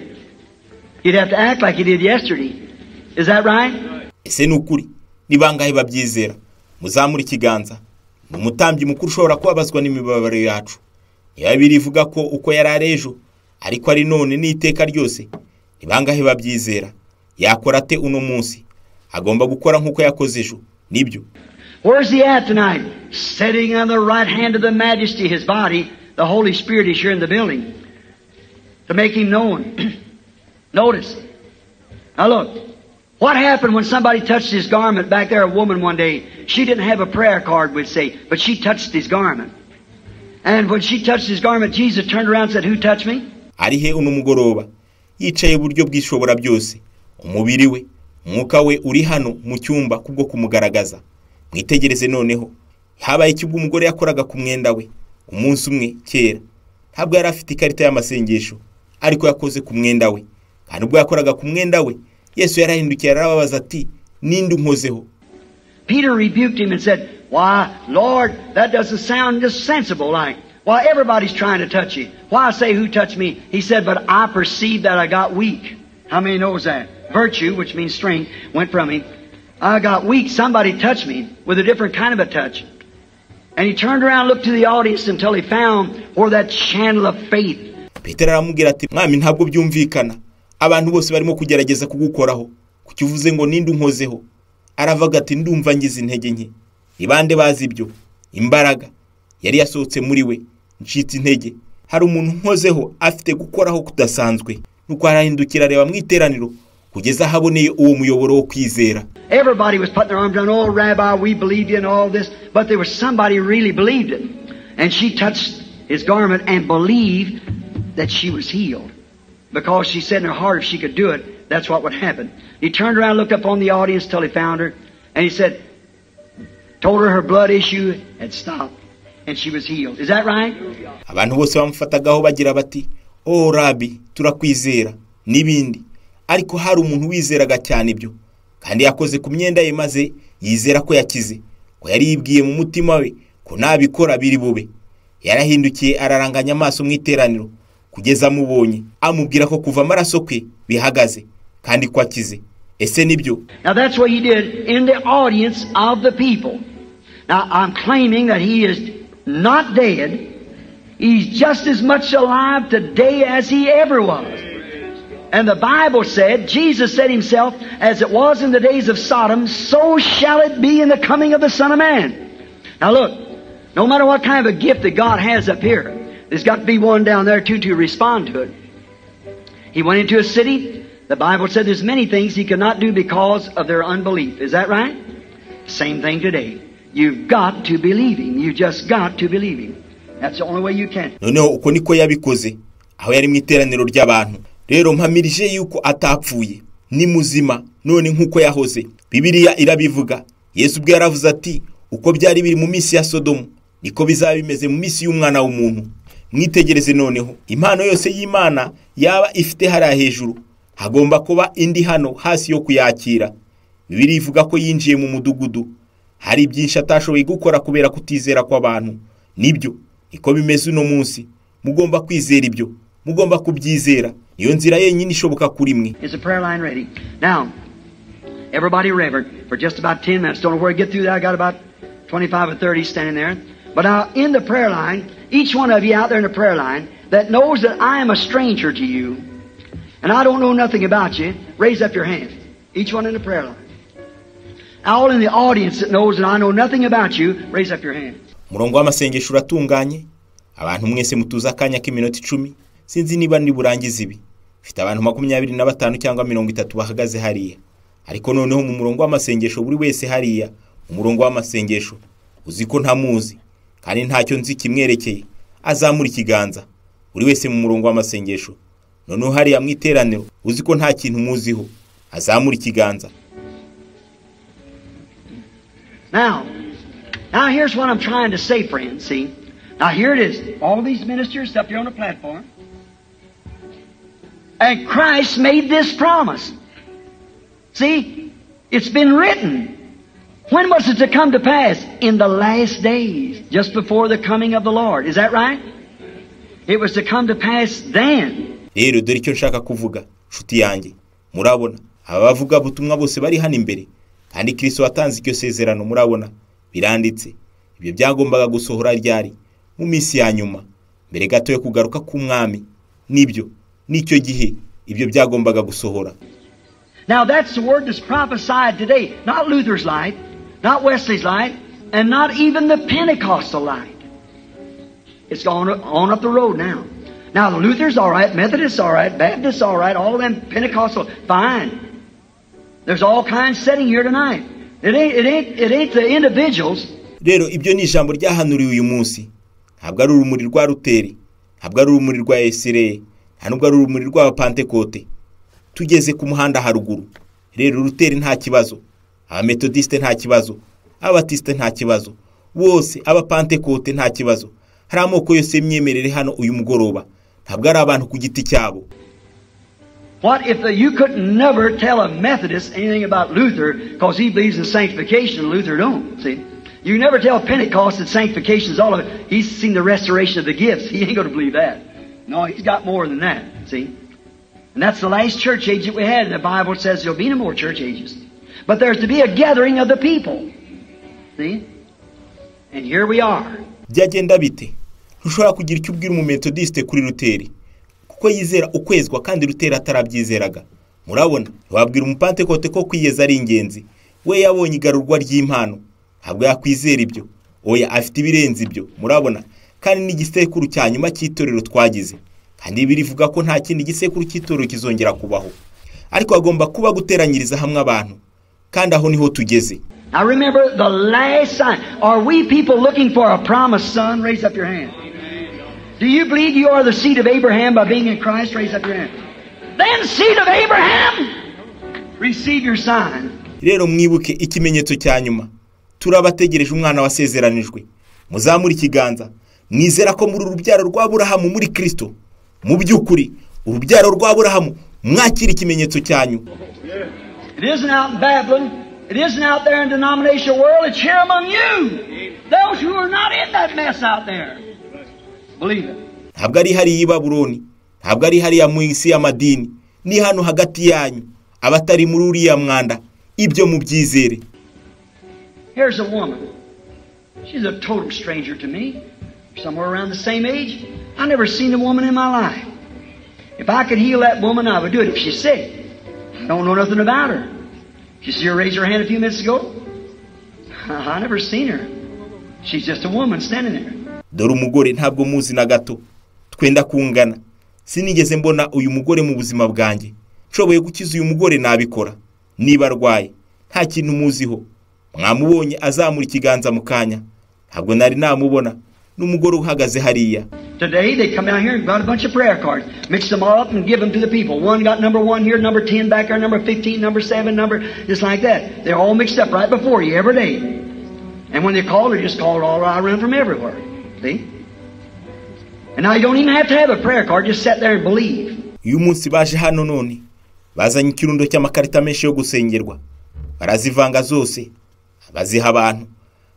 He'd have to act like He did yesterday. Is that right? Ese nukuri ni bangahe babyizera? Muzamura ikiganza. Ni umutambyi mukuru ushobora kubabazwa n'imibabaro yacu. Bibiri ivuga ko uko yarari ejo ariko ari none n'iteka ryose. Ni bangahe babyizera? Yakora ate uno munsi? Agomba gukora nkuko yakoze ejo. Nibyo. Where's he at tonight? Sitting on the right hand of the Majesty, his body. The Holy Spirit is here in the building to make him known. Notice. Now look. What happened when somebody touched his garment back there? A woman one day, she didn't have a prayer card, we'd say, but she touched his garment. And when she touched his garment, Jesus turned around and said, "Who touched me?" Arihe uno mugoroba yicaye buryo bw'ishobora byose, umubiri we, umwuka we uri hano mu cyumba kubwo kumugaragaza. Mwitegereze noneho, habaye ikibwo umugore yakoraga ku mwenda we umunsi umwe kera. Ntabwo yari afite ikarita y'amasengesho, ariko yakoze ku mwenda we. Kandi ubwo yakoraga ku mwenda we, Yesu yarahindukiye arababaza ati, "Ninde unkozeho?" Peter rebuked him and said, "Why, Lord, that doesn't sound just sensible like. Why, everybody's trying to touch you. Why say, who touched me?" He said, "But I perceived that I got weak." How many knows that? Virtue, which means strength, went from him. I got weak. Somebody touched me with a different kind of a touch. And he turned around and looked to the audience until he found where that channel of faith. Peter aramubwira ati, "Mwami, ntabwo byumvikana. Abantu bose barimo kugerageza kugukoraho. Kukivuze ngo ninde unkozeho?" Aravuga ati, "Ndumva ngize intege nke." Ibande bazi ibyo. Imbaraga yari yasohotse muri we. Ncitse intege. Hari umuntu nkozeho afite gukoraho kudasanzwe. Nuko arahindukira areba mu iteraniro kugeza haboneye uwo muyoboro wo kwizera. Everybody was putting their arms around, "Oh, Rabbi, we believe you and all this." But there was somebody who really believed it. And she touched his garment and believed that she was healed. Because she said in her heart if she could do it, that's what would happen. He turned around and looked up on the audience till he found her. And he said, told her blood issue had stopped. And she was healed. Is that right? Abantu bose bamufatagaho bagira bati, "Oh, Rabbi, turakwizera." Nibindi. Ariko hari umuntu wizeraga cyane ibyo. Kandi yakoze ku myenda ye maze yizera ko yakize. Ko yari yibwiye mu mutima we ko nabikora biri bube. Yarahindukiye araranganya amaso mu iteraniro kugeza mubonye, amubwira ko kuva amaraso kwe bihagaze kandi ko akize. Ese nibyo? Now that's what he did in the audience of the people. Now I'm claiming that he is not dead. He's just as much alive today as he ever was. And the Bible said, Jesus said himself, "As it was in the days of Sodom, so shall it be in the coming of the Son of Man." Now look, no matter what kind of a gift that God has up here, there's got to be one down there too to respond to it. He went into a city. The Bible said there's many things he could not do because of their unbelief. Is that right? Same thing today. You've got to believe him. You just got to believe him. That's the only way you can. Noneho uko niko yabikoze aho yari mu iteraniro ry'abantu. Rero mpamirije yuko atapfuye, ni muzima none nkuko yahoze. Bibiliya irabivuga. Yesu ubwe yaravuze ati, "Uko byari biri mu minsi ya Sodomu, niko bizaba bimeze mu minsi y'umwana w'umuntu." Mwitegereze noneho, impano yose y'Imana yaba ifite hariya hejuru, hagomba kuba indi hano hasi yo kuyakira. Bibiliya ivuga ko yinjiye mu mudugudu. Hari byinshi atashoboye gukora kubera kutizera kw'abantu. Nibyo niko bimeze uno munsi. Mugomba kwizera ibyo, mugomba kubyizera. Niyo nzira yenyine ishoboka kuri mwe. Is the prayer line ready? Now, everybody reverent for just about 10 minutes. Don't know where to get through that. I got about 25 or 30 standing there. But now, in the prayer line, each one of you out there in the prayer line that knows that I am a stranger to you, and I don't know nothing about you, raise up your hand. Each one in the prayer line. All in the audience that knows that I know nothing about you, raise up your hand. Murongo w'amasengesho uratunganye. Abantu mwese mutuza akanya k'iminota 10. Sinzi niba ndi burangiza ibi. Mfite abantu 25 cyangwa 30 bahagaze hariya. Ariko noneho mu murongo w'amasengesho buri wese hariya, umurongo w'amasengesho uziko ntamuzi kandi ntacyo nzi kimwerekeye, azamura ikiganza. Buri wese mu murongo w'amasengesho. Noneho hariya mu iteraniro uziko nta kintu muziho, azamura ikiganza. Now here's what I'm trying to say, friends. See? Now here it is. All these ministers up here on the platform. And Christ made this promise. See? It's been written. When was it to come to pass? In the last days. Just before the coming of the Lord. Is that right? It was to come to pass then. Rero dore icyo nshaka kuvuga, nshuti yanjye. Murabona, abavuga butumwa bose bari hano imbere. Kandi Kristo watanze icyo sezerano murabona. Biranditse. Ibyo byagombaga gusohora ryari mu minsi ya nyuma, mbere gato yo kugaruka k'umwami. Nibyo nicyo gihe ibyo byagombaga gusohora. Now that's the word that's prophesied today. Not Luther's light, not Wesley's light, and not even the Pentecostal light. It's gone on up the road now. Now the Luther's all right, Methodist's all right, Baptist's all right, all of them Pentecostal, fine. There's all kinds sitting here tonight. It ain't the individuals. Rero ibyo ni ijambo ryahanuriwe uyu munsi. Ntabwo ari urumuri rwa Luteri, ntabwo ari urumuri rwa Esireye, nta nubwo ari urumuri rwa Pentekote. Tugeze ku muhanda haruguru. Rero Luteri nta kibazo, Abametodiste nta kibazo, Ababatiste nta kibazo, bose Abapentekote nta kibazo. Hari amoko yose y'imyemerere hano uyu mugoroba. Ntabwo ari abantu ku giti cyabo. What if you could never tell a Methodist anything about Luther because he believes in sanctification and Luther don't, see? You never tell Pentecost that sanctification is all of it. He's seen the restoration of the gifts. He ain't going to believe that. No, he's got more than that, see? And that's the last church age that we had. The Bible says there'll be no more church ages. But there's to be a gathering of the people. See? And here we are. Byagenda bite? Ntushobora kugira icyo ubwira umumetodiste kuri Luteri. Kuko yizera ukwezwa kandi Luteri atarabyizeraga. Murabona, wabwira umupantekote ko kwiyeza ari ingenzi. We yabonye igarurwa ry'impano. Ntabwo yakwizera ibyo. Oya afite ibirenze ibyo. Murabona, kandi n'igisekuru cya nyuma cy'itorero twagize. Kandi birivuga ko nta kindi gisekuru cy'itorero kizongera kubaho. Ariko agomba kuba guteranyiriza hamwe abantu. Kandi aho niho tugeze. Now remember the last sign. Are we people looking for a promised son? Raise up your hand. Do you believe you are the seed of Abraham by being in Christ? Raise up your hand. Then seed of Abraham, receive your sign. Rero mwibuke ikimenyetso cya nyuma. Turabategereje umwana wasezeranijwe. Muzamura ikiganza. Mwizera ko muri urubyaro rwa Aburahamu muri Kristo. Mu by'ukuri urubyaro rwa Aburahamu mwakira ikimenyetso cyanyu. It isn't out in Babylon. It isn't out there in the denominational world. It's here among you. Those who are not in that mess out there. Believe it. Ntabwo ari hariya i Babuloni, ntabwo ari hariya mu isi y'amadini, ni hano hagati yanyu, abatari muri uriya mwanda, ibyo mubyizere. Here's a woman. She's a total stranger to me. Somewhere around the same age. I've never seen a woman in my life. If I could heal that woman, I would do it. If she's sick, I don't know nothing about her. Did you see her raise her hand a few minutes ago? I never seen her. She's just a woman standing there. Dore umugore ntabwo muzi na gato. Twenda kungana. Sinigeze mbona uyu mugore mu buzima bwanjye. Nshoboye gukiza uyu mugore nabikora. Niba arwaye, nta kintu muziho. Mwamubonye azamura ikiganza mu kanya. Ntabwo nari namubona. N'umugore uhagaze hariya. Today they come out here and got a bunch of prayer cards. Mix them all up and give them to the people. One got number 1 here, number 10 back there, number 15, number 7, number just like that. They're all mixed up right before you every day. And when they call, they just call it all around from everywhere. See? And now you don't even have to have a prayer card. Just sit there and believe. Uyu munsi baje hano none. Bazanye ikirundo cy'amakarita menshi yo gusengerwa. Barazivanga zose. Baziha abantu.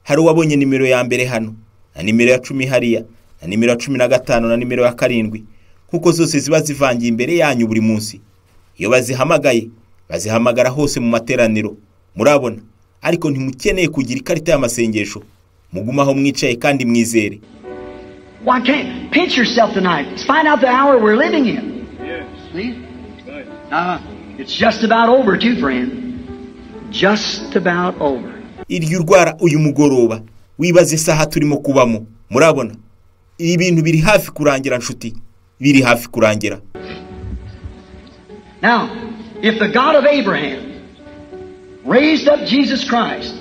Hari uwabonye nimero ya mbere hano. Na nimero ya 10 hariya. Na nimero ya 15 na nimero ya 7. Kuko zose ziba zivangiye imbere yanyu buri munsi. Iyo bazihamagaye, bazihamagara hose mu materaniro. Murabona, ariko ntimukeneye kugira ikarita y'amasengesho. Mugumaho mwicaye kandi mwizere. Why can't pinch yourself tonight? Let's find out the hour we're living in. Yes. See? Right. It's just about over too, friend. Just about over. Iryo urwara uyu mugoroba, wibaze saha turimo kubamo. Murabona, ibintu biri hafi kurangira nshuti. Biri hafi kurangira. Now, if the God of Abraham raised up Jesus Christ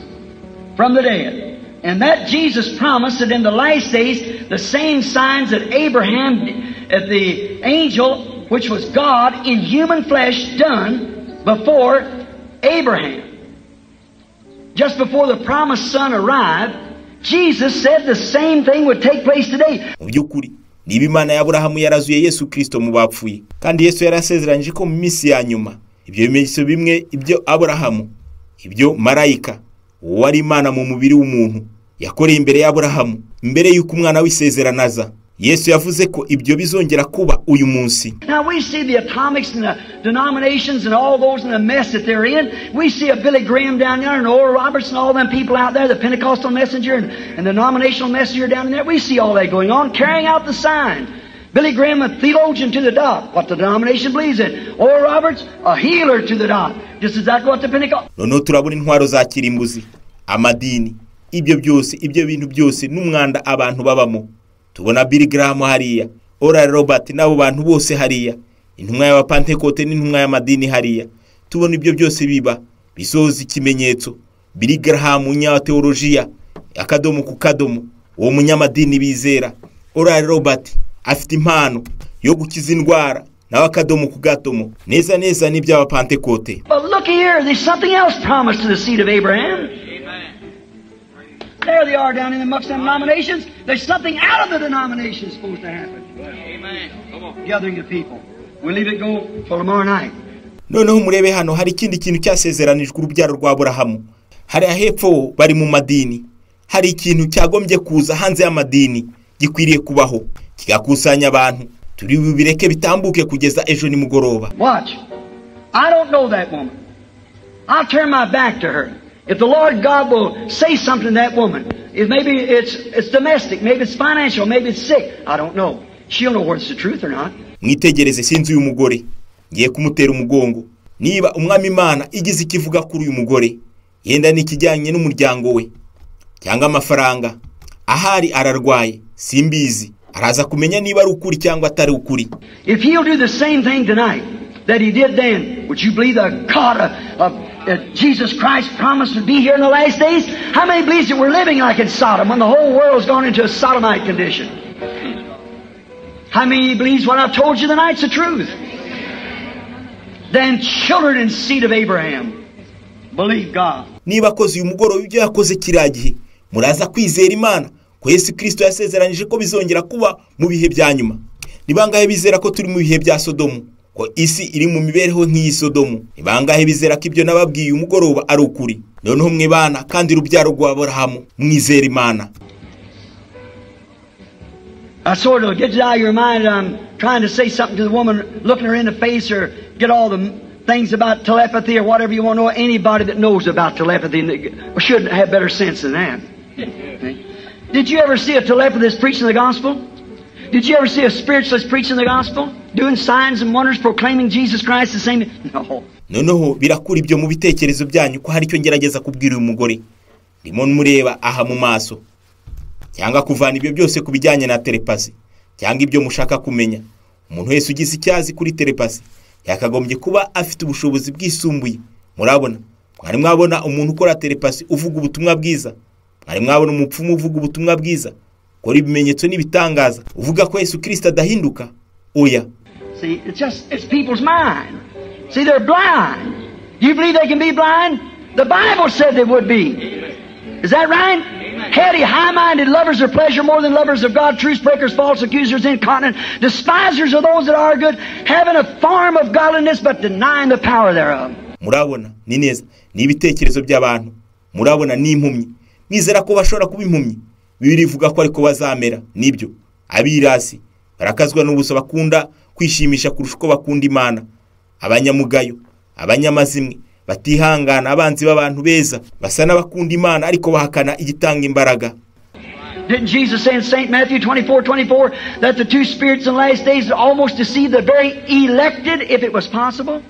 from the dead, and that Jesus promised that in the last days, the same signs that Abraham, the angel, which was God in human flesh, done before Abraham. Just before the promised son arrived, Jesus said the same thing would take place today. Mu by'ukuri, niba Imana ya Aburahamu yarazuye Yesu Kirisito mu bapfuye, kandi Yesu yarasezeranyije ko mu minsi ya nyuma, ibyo bimenyetso bimwe ibyo Aburahamu, ibyo marayika, wari Imana mu mubiri w'umuntu, yakoreye imbere ya Aburahamu, imbere y'uko umwana w'isezerano aza. Yesu yavuze ko ibyo bizongera kuba uyu munsi. Now we see the atomics and the denominations and all those in the mess that they're in. We see a Billy Graham down there and Oral Roberts and all them people out there, the Pentecostal messenger and the denominational messenger down there. We see all that going on, carrying out the sign. Billy Graham, a theologian to the dot, what the denomination believes in. Oral Roberts, a healer to the dot. Just exactly what the Pentecostal. Noneho turabona intwaro za kirimbuzi, amadini, ibyo bintu byose n'umwanda abantu babamo. Tubona Billy Graham hariya, Oral Robert n'abo bantu bose hariya, intumwa y'abapantekote n'intumwa y'amadini hariya. Tubona ibyo byose biba bisoza ikimenyetso. Billy Graham umunyateolojiya akadomo ku kadomo, uwo munyamadini bizera. Oral Robert afite impano yo gukiza indwara, nawe akadomo ku gatomo, neza neza n'iby'abapantekote. But look here, there's something else promised to the seed of Abraham. Amen. There they are down in amongst them denominations. There's something out of the denomination supposed to happen. Amen. Come on. Gathering of people. We'll leave it go for tomorrow night. Noneho murebe hano hari ikindi kintu cyasezeranijwe urubyaro rwa Aburahamu. Hari ahepfo bari mu madini. Hari ikintu cyagombye kuza hanze y'amadini gikwiriye kubaho kigakusanya abantu. Turi bubireke bitambuke kugeza ejo nimugoroba. Watch. I don't know that woman. I'll turn my back to her. If the Lord God will say something to that woman, if maybe it's domestic, maybe it's financial, maybe it's sick, I don't know. She'll know whether it's the truth or not. Mwitegereze sinzi uyu mugore. Ngiye kumutera umugongo. Niba umwami Imana igize ikivuga kuri uyu mugore, yenda nikijyanye n'umuryango we cyangwa amafaranga, ahari ararwaye, simbizi, araza kumenya niba ari ukuri cyangwa atari ukuri. If he'll do the same thing tonight that he did then, would you believe the God of Jesus Christ promised to be here in the last days? How many believes that we're living like in Sodom when the whole world's gone into a sodomite condition? How many believes what I've told you tonight's the truth? Then children and seed of Abraham believe God. Niba koze uyu mugoroba ibyo yakoze kiragihe, muraza kwizera Imana ko Yesu Kristo yasezeranije ko bizongera kuba mu bihe bya nyuma. Nibangahe bizera ko turi mu bihe bya Sodomu, ko isi iri mu mibereho nk'iyi Sodomu? Nibangahe bizera ko ibyo nababwiye umugoroba ari ukuri? Noneho mwe bana kandi urubyaro rwa Aburahamu mwizera Imana. I sort of get it out of your mind that I'm trying to say something to the woman, looking her in the face, or get all the things about telepathy or whatever you want to know. Anybody that knows about telepathy should have better sense than that. Did you ever see a telepathist preaching the gospel? Did you ever see a spiritualist preaching the gospel? Doing signs and wonders, proclaiming Jesus Christ the same? No. Noneho birakura ibyo mu bitekerezo byanyu ko hari icyo ngerageza kubwira uyu mugore. Ndimo mureba aha mu maso. Cyangwa kuvana ibyo byose kubijyanye na telepasi, cyangwa ibyo mushaka kumenya. Umuntu wese ugize icyazi kuri telepasi yakagombye kuba afite ubushobozi bwisumbuye. Murabona, mwari mwabona umuntu ukora telepasi uvuga ubutumwa bwiza? Mwari mwabona umupfumu uvuga ubutumwa bwiza? Kora ibimenyetso n'ibitangaza uvuga ko Yesu Kristo adahinduka? Oya. See, it's people's mind. See, they're blind. Do you believe they can be blind? The Bible said they would be. Is that right? Heady, high-minded lovers of pleasure more than lovers of God, truce breakers, false accusers, incontinent, despisers of those that are good, having a form of godliness but denying the power thereof. Murabona ni neza ni ibitekerezo by'abantu. Murabona ni impumyi. Mwizera ko bashobora kuba impumyi? Bibiliya ivuga ko ariko bazamera. Nibyo. Abirasi barakazwa n'ubuso bakunda kwishimisha kurusha uko bakunda Imana. Abanyamugayo, abanyamazimwe, batihangana, abanzi b'abantu beza, basa n'abakunda Imana ariko bahakana igitanga imbaraga. Didn't Jesus say in St. Matthew 24:24 that the two spirits in the last days would almost deceive the very elected if it was possible?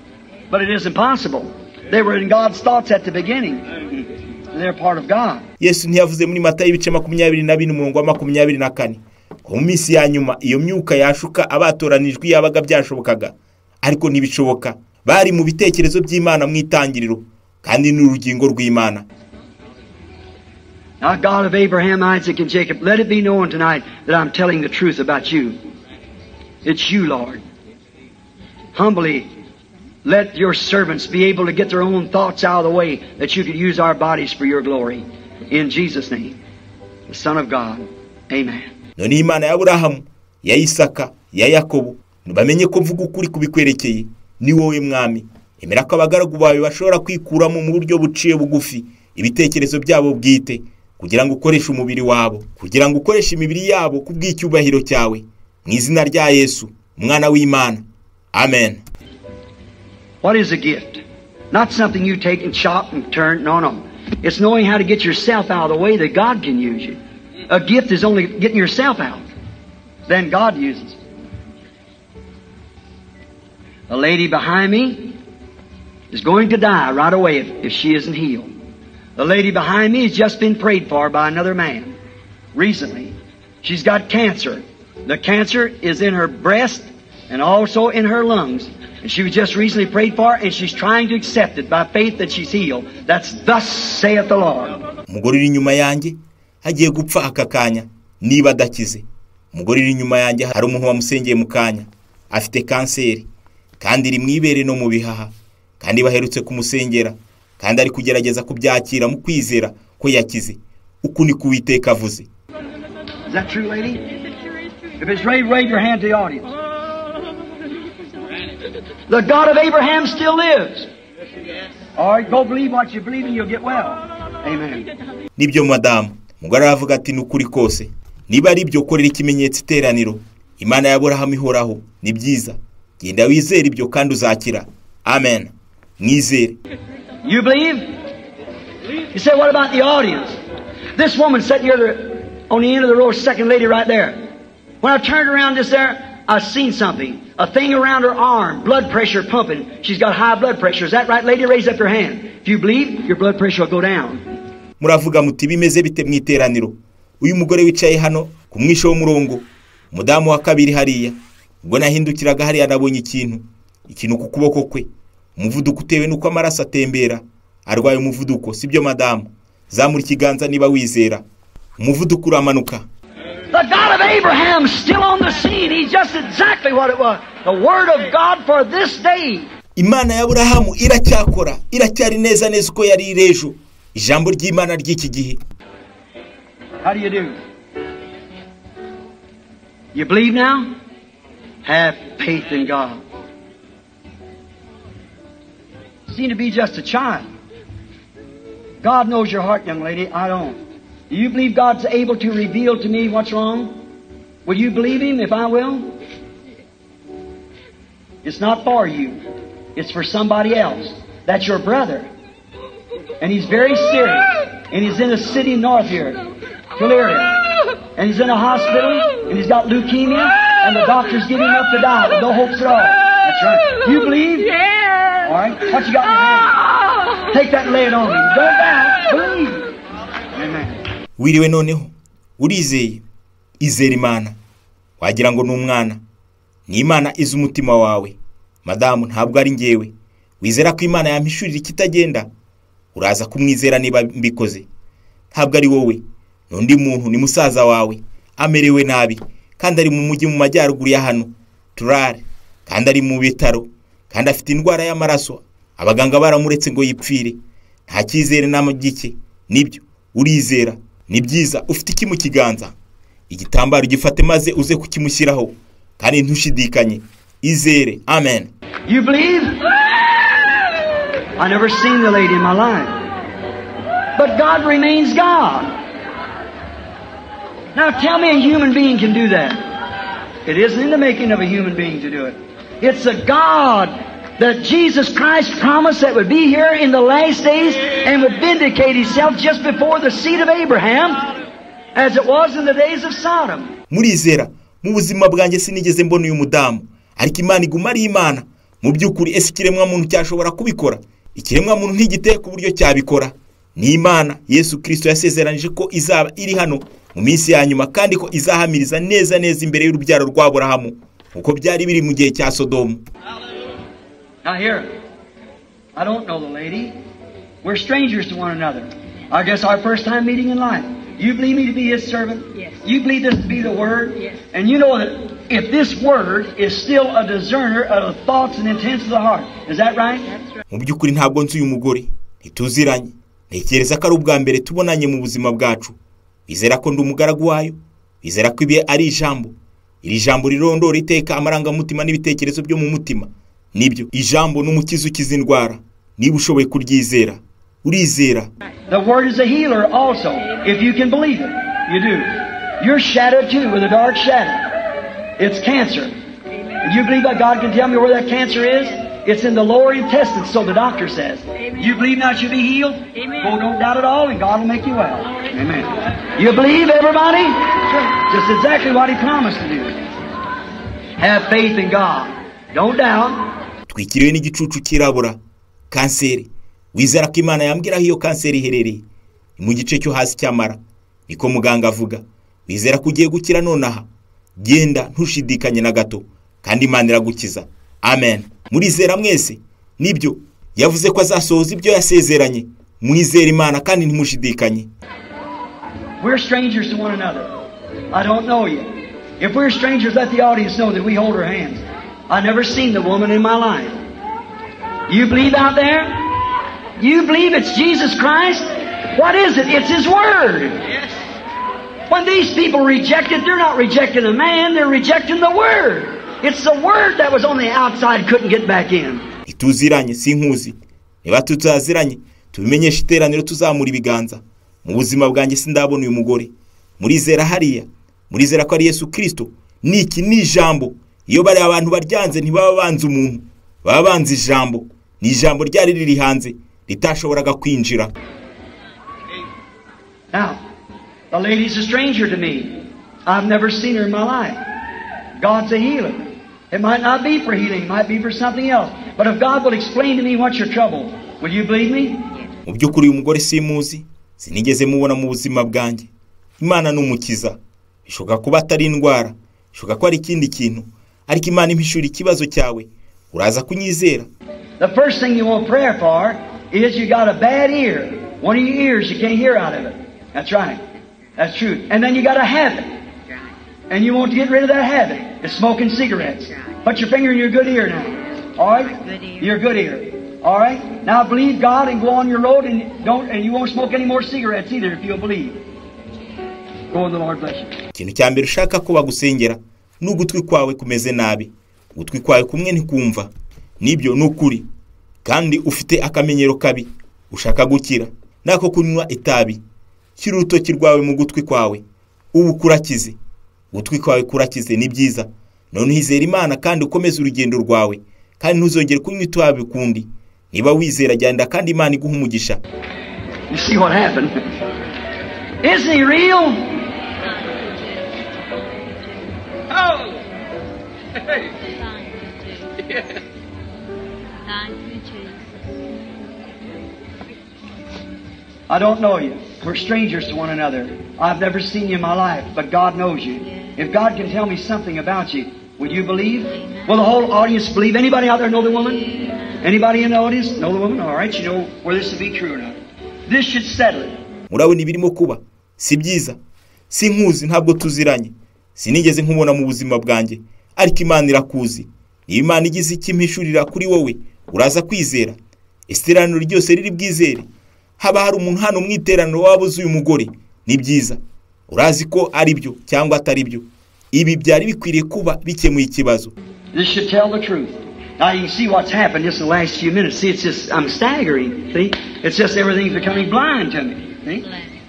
But it isn't possible. They were in God's thoughts at the beginning. They're part of God. Yesu ntiyavuze muri Matayo ibice 22:24 ko mu minsi ya nyuma iyo myuka yashuka abatoranijwe yabaga byashobokaga, ariko ntibishoboka. Bari mu bitekerezo by'Imana mu itangiriro kandi n'urugingo rw'Imana. Now, God of Abraham, Isaac, and Jacob, let it be known tonight that I'm telling the truth about you. It's you, Lord. Humbly, let your servants be able to get their own thoughts out of the way that you could use our bodies for your glory. In Jesus' name, the Son of God. Amen. None Imana ya Aburahamu, ya Isaka, ya Yakobo, bamenye ko mvuga ukuri kubikwerekeye. Ni wowe mwami. Emera ko abagaragu bawe bashobora kwikuramo mu buryo buciye bugufi ibitekerezo byabo bwite, kugira ngo ukoreshe umubiri wabo, kugira ngo ukoreshe imibiri yabo kubw'icyubahiro cyawe, mu izina rya Yesu, umwana w'Imana. Amen. What is a gift? Not something you take and chop and turn. No. It's knowing how to get yourself out of the way that God can use you. A gift is only getting yourself out. Then God uses. A lady behind me is going to die right away if she isn't healed. The lady behind me has just been prayed for by another man recently. She's got cancer. The cancer is in her breast and also in her lungs. And she was just recently prayed for, and she's trying to accept it by faith that she's healed. That's thus saith the Lord. Umugore uri inyuma yanjye agiye gupfa aka kanya niba adakize. Umugore uri inyuma yanjye hari umuntu wamusengeye mu kanya afite kanseri kandi iri mwibere no mu bihaha kandi baherutse kumusengera kandi ari kugerageza kubyakira mu kwizera ko yakize. Uku ni kuwiteka avuze. Is that true, lady? If it's right, wave your hand to the audience. The God of Abraham still lives. All right, go believe what you believe and you'll get well. Amen. Nibyo madamu, mugore aravuga ati nukuri kose. Niba ari byo korera ikimenyetso iteraniro, Imana ya Aburahamu ihoraho, ni byiza. Genda wizere ibyo kandi uzakira. Amen. Mwizere. You believe? You say, what about the audience? This woman sitting here on the end of the row, second lady right there. When I turned around just there, I seen something. A thing around her arm, blood pressure pumping. She's got high blood pressure. Is that right, lady? Raise up your hand. If you believe, your blood pressure will go down. Muravuga muti bimeze bite mwiteraniro. Uyu mugore wicaye hano ku mwisho w'umurongo. Mudamu wa kabiri hariya. Ubwo nahindukiraga hariya nabonye ikintu ku kuboko kwe. Umuvuduko utewe nuko amaraso atembera. Arwaye umuvuduko, sibyo madamu. Zamura ikiganza niba wizera. Umuvuduko uramanuka. The God of Abraham is still on the scene. He's just exactly what it was. The Word of God for this day. Imana ya Aburahamu iracyakora, iracyari neza neza uko yari irejo. Ijambo ry'Imana ry'iki gihe. How do you do? You believe now? Have faith in God. You seem to be just a child. God knows your heart, young lady. I don't. Do you believe God's able to reveal to me what's wrong? Will you believe Him if I will? It's not for you. It's for somebody else. That's your brother. And he's very serious. And he's in a city north here, Valeria. And he's in a hospital. And he's got leukemia. And the doctor's giving him up to die with no hopes at all. That's right. You believe? Yeah. All right. What you got in your hand? Take that and lay it on me. Don't die. Believe. Amen. Wiriwe noneho urizeye izera Imana wagira ngo n'umwana ni Imana izi umutima wawe madamu ntabwo ari ngewe wizera ko Imana yampishurira ikitagenda uraza kumwizera niba mbikoze ntabwo ari wowe n'undi muntu ni musaza wawe amerewe nabi kandi ari mu mujyi mu majyaruguru ya hano turare kandi ari mu bitaro kandi afite indwara y'amaraso abaganga baramuretse ngo yipfire nta cyizere n'amagike nibyo urizera ni byiza ufite iki mu kiganza igitambaro gifate maze uze kukimushyiraho kandi ntushidikanye izere amen. You believe? I never seen the lady in my life, but God remains God. Now tell me a human being can do that. It isn't in the making of a human being to do it. It's a God that Jesus Christ promised that would be here in the last days and would vindicate Himself just before the seed of Abraham as it was in the days of Sodom. Murizera mu buzima bwanjye sinigeze mbona uyu mudamu ariko Imana iguma ari Imana mu byukuri ese ikiremwa muntu cyashobora kubikora ikiremwa muntu ntigiteye ku buryo cyabikora ni Imana Yesu Kirisito yasezeranije ko izaba iri hano mu minsi ya nyuma kandi ko izahamiriza neza neza imbere y'urubyaro rwa Aburahamu uko byari biri mu gihe cya Sodomu. Now here, I don't know the lady. We're strangers to one another. I guess our first time meeting in life. You believe me to be His servant? Yes. You believe this to be the Word? Yes. And you know that if this Word is still a discerner of the thoughts and intents of the heart. Is that right? That's right. Mu byukuri ntabwo nzi uyu mugore ntituziranye ntekereza ko ari ubwa mbere tubonanye mu buzima bwacu bizera ko ndi umugaragu wayo bizera ko ibi ari ijambo iri jambo rirondora iteka amarangamutima n'ibitekerezo byo mu mutima nibyo ijambo n'umukiza ukiza indwara niba ushoboye kuryizera urizera. The Word is a healer also, if you can believe it. You do. You're shadowed too with a dark shadow. It's cancer. And you believe that God can tell me where that cancer is? It's in the lower intestines, so the doctor says. Amen. You believe now you'll be healed? Amen. Oh, don't doubt at all, and God will make you well. Amen. You believe, everybody? Just exactly what He promised to do. Have faith in God. Don't doubt. Twikiriwe n'igicucu kirabura kanseri wizera ko Imana yambwira hiyo kanseri iherereye mu gice cyo hasi cy'amara. Niko muganga avuga. Wizera ko ugiye gukira nonaha. Genda ntushidikanye na gato, kandi Imana iragukiza. Amen. Murizera mwese? Nibyo, yavuze ko azasohoza ibyo yasezeranye. Mwizera Imana kandi ntimushidikanye. We're strangers to one another. I don't know you. If we're strangers, let the audience know that we hold our hands. I've never seen the woman in my life. You believe out there? You believe it's Jesus Christ? What is it? It's His Word. Yes. When these people reject it, they're not rejecting a man, they're rejecting the Word. It's the Word that was on the outside, couldn't get back in. Ituziranye sinkuzi. Niba tutaziranye, tubimenyesha iteraniro tuzamura ibiganza. Mu buzima bwanjye sindabona uyu mugore. Murizera hariya. Murizera ko ari Yesu Kirisito. Niki ni ijambo. Iyo bari abantu baryanze ntibaba banze umuntu. Baba banze ijambo. Ni ijambo ryari riri hanze ritashoboraga kwinjira. Now, the lady's a stranger to me. I've never seen her in my life. God's a healer. It might not be for healing, it might be for something else. But if God will explain to me what's your trouble, will you believe me? Mu by'ukuri uyu mugore simuzi, sinigeze mubona mu buzima bwanjye. Imana n'umukiza. Bishoboka kuba atari indwara, bishoboka ko ari ikindi kintu, ariko Imana impishura ikibazo cyawe. Uraza kunyizera. The first thing you want prayer for is you got a bad ear. One of your ears you can't hear out of it. That's right. That's true. And then you got a habit. And you want to get rid of that habit. It's smoking cigarettes. Put your finger in your good ear now. All right? Your good ear. All right? Now believe God and go on your road and you won't smoke any more cigarettes either if you'll believe. Go and the Lord bless you. Ikintu cya mbere ushaka ko bagusengera n'ugutwi kwawe kumeze nabi. Ugutwi kwawe kumwe ntikumva. Nibyo nukuri. Kandi ufite akamenyero kabi. Ushaka gukira. Nako kunywa itabi. Shyira urutoki rwawe mu gutwi kwawe. Ubu kurakize. Gutwi kwawe kurakize ni byiza. None hizera Imana kandi ukomeze urugendo rwawe. Kandi ntuzongere kunywa itabi kundi. Niba wizera genda kandi Imana iguha umugisha. You see what happened? Isn't He real? Oh! I don't know you. We're strangers to one another. I've never seen you in my life, but God knows you. If God can tell me something about you, will you believe? Will the whole audience believe? Anybody out there know the woman? Anybody in the audience know the woman? All right, you know whether this will be true or not. This should settle it. Murabona ibirimo kuba. Si byiza. Sinkuzi ntabwo tuziranye. Sinigeze nkubona mu buzima bwanjye. Ariko Imana irakuzi. Niba Imana igize ikimpishurira kuri wowe, uraza kwizera. Esteraniro ryose riri bwizere. Haba hari umuntu hano mu iteraniro wabuze uyu mugore. Ni byiza. Urazi ko ari byo cyangwa atari byo. Ibi byari bikwiriye kuba bikemuye ikibazo. This should tell the truth. Now you can see what's happened just in the last few minutes. See, it's just, I'm staggering. See, it's just everything's becoming blind to me. See,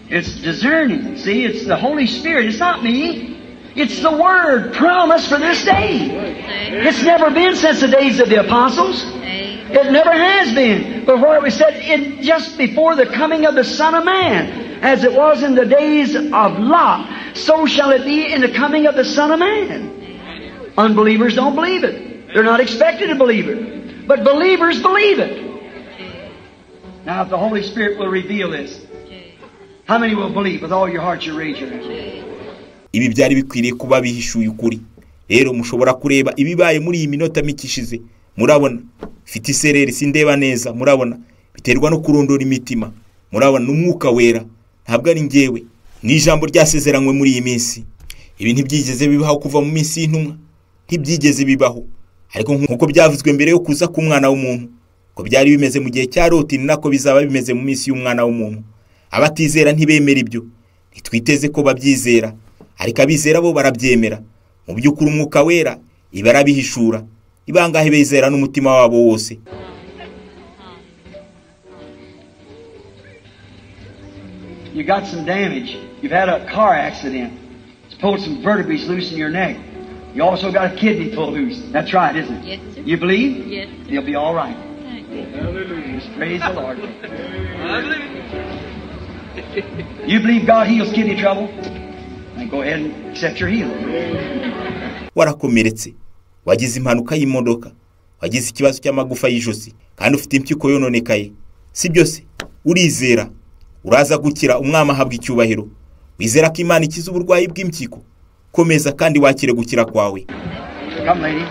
it's discerning. See, it's the Holy Spirit. It's not me. It's the Word promised for this day. It's never been since the days of the apostles. It never has been. Before it was said, just before the coming of the Son of Man, as it was in the days of Lot, so shall it be in the coming of the Son of Man. Unbelievers don't believe it. They're not expected to believe it. But believers believe it. Now, if the Holy Spirit will reveal this, how many will believe? With all your heart, you raise your hand. Ibi byari bikwiriye kuba bihishuye ukuri. Rero mushobora kureba ibibaye muri iyi minota mikishize. Murabona, fite isereri sindeba neza. Murabona, biterwa no kurondora imitima. Murabona n'Umwuka Wera. Ntabwo ari njyewe. Ni ijambo ryasezeranywe muri iyi minsi. Ibi ntibyigeze bibaho kuva mu minsi y'intumwa. Ntibyigeze bibaho. Ariko nkuko byavuzwe mbere yo kuza k'Umwana w'umuntu, ko byari bimeze mu gihe cya Loti, nako bizaba bimeze mu minsi y'Umwana w'umuntu. Abatizera ntibemera ibyo. Nitwiteze ko babyizera. Ariko abizera bo barabyemera. Mu by'ukuri Umwuka Wera ibarabihishura. Ibangahe bezera n'umutima wabo wose. You got some damage. You've had a car accident. It's pulled some vertebrae loose in your neck. You also got a kidney pulled loose. That's right, isn't it? Yes, sir. You believe? Yes. You'll be all right. Thank you. Just praise the Lord. You believe God heals kidney trouble? Then go ahead and accept your healing. Warakomeretse. Wagize impanuka y'imodoka. Wagize ikibazo cy'amagufa y'ijosi. Kandi ufite impyiko yononekaye. Si byose. Urizera. uraza gukira, umwami ahabwa icyubahiro. Wizera ko Imana ikiza uburwayi bw'impyiko, komeza kandi wakire gukira kwawe. Come, lady.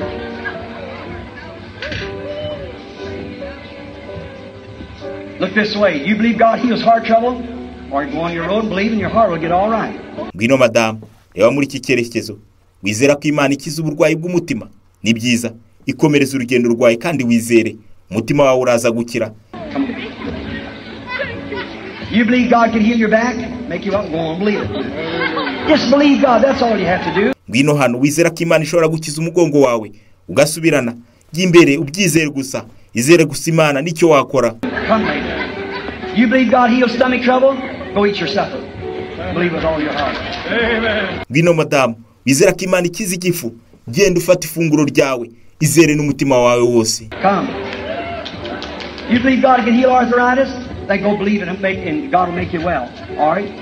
Look this way. You believe God heals heart trouble? Or you go on your road and believe and your heart will get all right. Ngwino madamu, reba muri iki cyerekezo. Wizera ko Imana ikiza uburwayi bw'umutima. Ni byiza. Ikomereza urugendo rwawe kandi wizere. Umutima wawe uraza gukira. You believe God can heal your back? Make you up, go on, believe it. Just believe God, that's all you have to do. Ngwino hano, wizera ko Imana ishobora gukiza umugongo wawe, ugasubirana. Jya imbere ubyizere gusa. Izere gusa Imana nicyo wakora. Come, lady. You believe God heals stomach trouble? Go eat your supper. Believe with all your heart. Amen. Ngwino madamu, wizera ko Imana ikiza igifu, genda ufata ifunguro ryawe, izere n'umutima wawe wose. Come. You believe God can heal arthritis? Then go believe it and God will make you well. All right?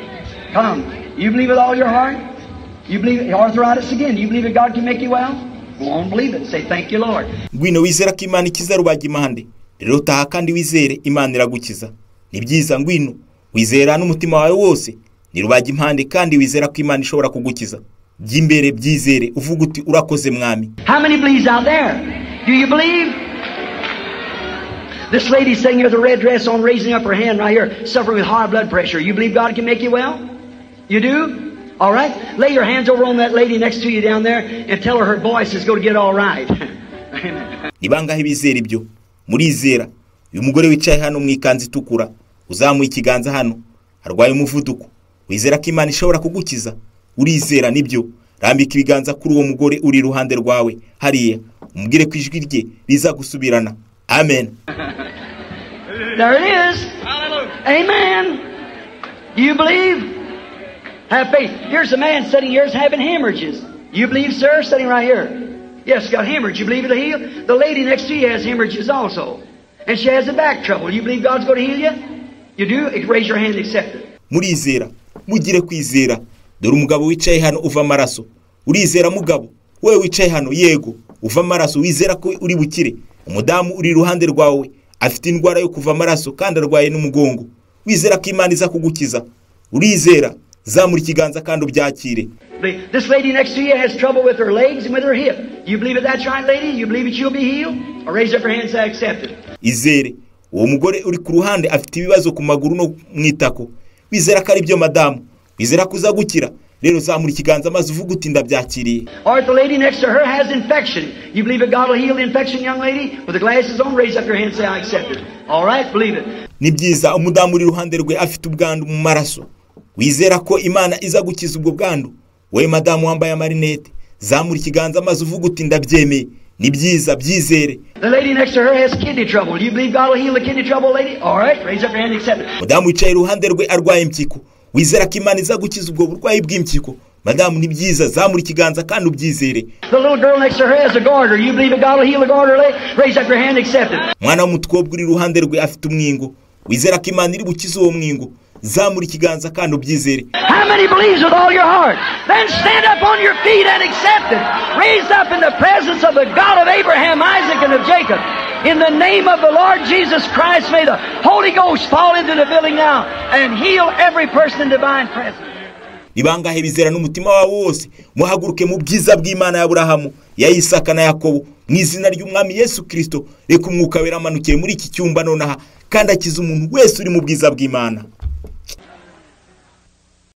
Come. You believe with all your heart? You believe arthritis again? You believe that God can make you well? Go on, believe it. Say, thank you, Lord. Ngwino wizera ko Imana ikiza rubagimpande. Rero taha kandi wizere Imana iragukiza. Ni byiza, ngwino wizera n'umutima wawe wose. Ni rubagimpande kandi wizera ko Imana ishobora kugukiza. Jya imbere byizere uvuga uti urakoze mwami. How many believes out there? Do you believe? This lady sitting here with a red dress on, raising up her hand right here, suffering with high blood pressure. You believe God can make you well? You do? All right. Lay your hands over on that lady next to you down there and tell her voice is going to get all right. Amen. Ni bangahe bizera ibyo? Murizera. Uyu mugore wicaye hano mu ikanzu itukura, uzamuye ikiganza hano, arwaye umuvuduko. Wizera ko Imana ishobora kugukiza? Urizera nibyo. Rambika ibiganza kuri uwo mugore uri iruhande rwawe hariya. Umubwire ko ijwi rye riza gusubirana. Amen. There it is. Hallelujah. Amen. Do you believe? Have faith. Here's a man sitting here having hemorrhages. You believe, sir? Sitting right here. Yes, got hemorrhage. You believe it'll heal? The lady next to you has hemorrhages also. And she has a back trouble. You believe God's going to heal you? You do? Raise your hand and accept it. Murizera. Mugire kwizera. Dore umugabo wicaye hano uva amaraso. Urizera mugabo? Wewe wicaye hano yego. Uva amaraso, wizera ko uri bukire. Umudamu uri iruhande rwawe afite indwara yo kuva amaraso kandi arwaye n'umugongo. Wizera ko Imana iza kugukiza? Urizera? Zamura ikiganza kandi ubyakire. This lady next to you has trouble with her legs and with her hip. You believe that's right, lady? You believe that you'll be healed? Or raise up your hands and accept it. Izere. Uwo mugore uri ku ruhande afite ibibazo ku maguru no mwitako. Wizera ko ari byo madamu? Wizera kuza gukira? Rero zamura ikiganza maze uvuga uti ndabyakiriye. Or if the lady next to her has infection, you believe that God will heal the infection, young lady? With the glasses on, raise up your hand and say, I accept it. All right, believe it. Ni byiza, umudamu uri iruhande rwe afite ubwandu mu maraso. Wizera ko Imana iza gukiza ubwo bwandu? We madamu wambaye amarinete, zamura ikiganza maze uvuga uti ndabyemeye. Ni byiza, byizere. The lady next to her has kidney trouble. You believe God will heal the kidney trouble, lady? All right, raise up your hand and accept it. Mudamu wicaye iruhande rwe arwaye impyiko. Wizera ko Imana iza gukiza ubwo burwayi bw'impyiko? Madamu ni byiza, zamura ikiganza kandi ubyizere. The little girl next to her has a goiter. You believe that God will heal the goiter, lady? Raise up your hand and accept it. Mwana w'umukobwa uri iruhande rwe afite umwingo. Wizera ko Imana iri bukiza uwo mwingo? Zamura ikiganza kandi ubyizere. How many believes with all your heart? Then stand up on your feet and accept it. Raise up in the presence of the God of Abraham, Isaac, and of Jacob. In the name of the Lord Jesus Christ, may the Holy Ghost fall into the building now and heal every person in divine presence. Ni bangahe bizera n'umutima wawe wose? Muhaguruke mu bwiza bw'Imana ya Aburahamu, ya Isaka na Yakobo, mu izina ry'Umwami Yesu Kirisito. Reka Umwuka Wera amanukiye muri iki cyumba nonaha kandi akiza umuntu wese uri mu bwiza bw'Imana.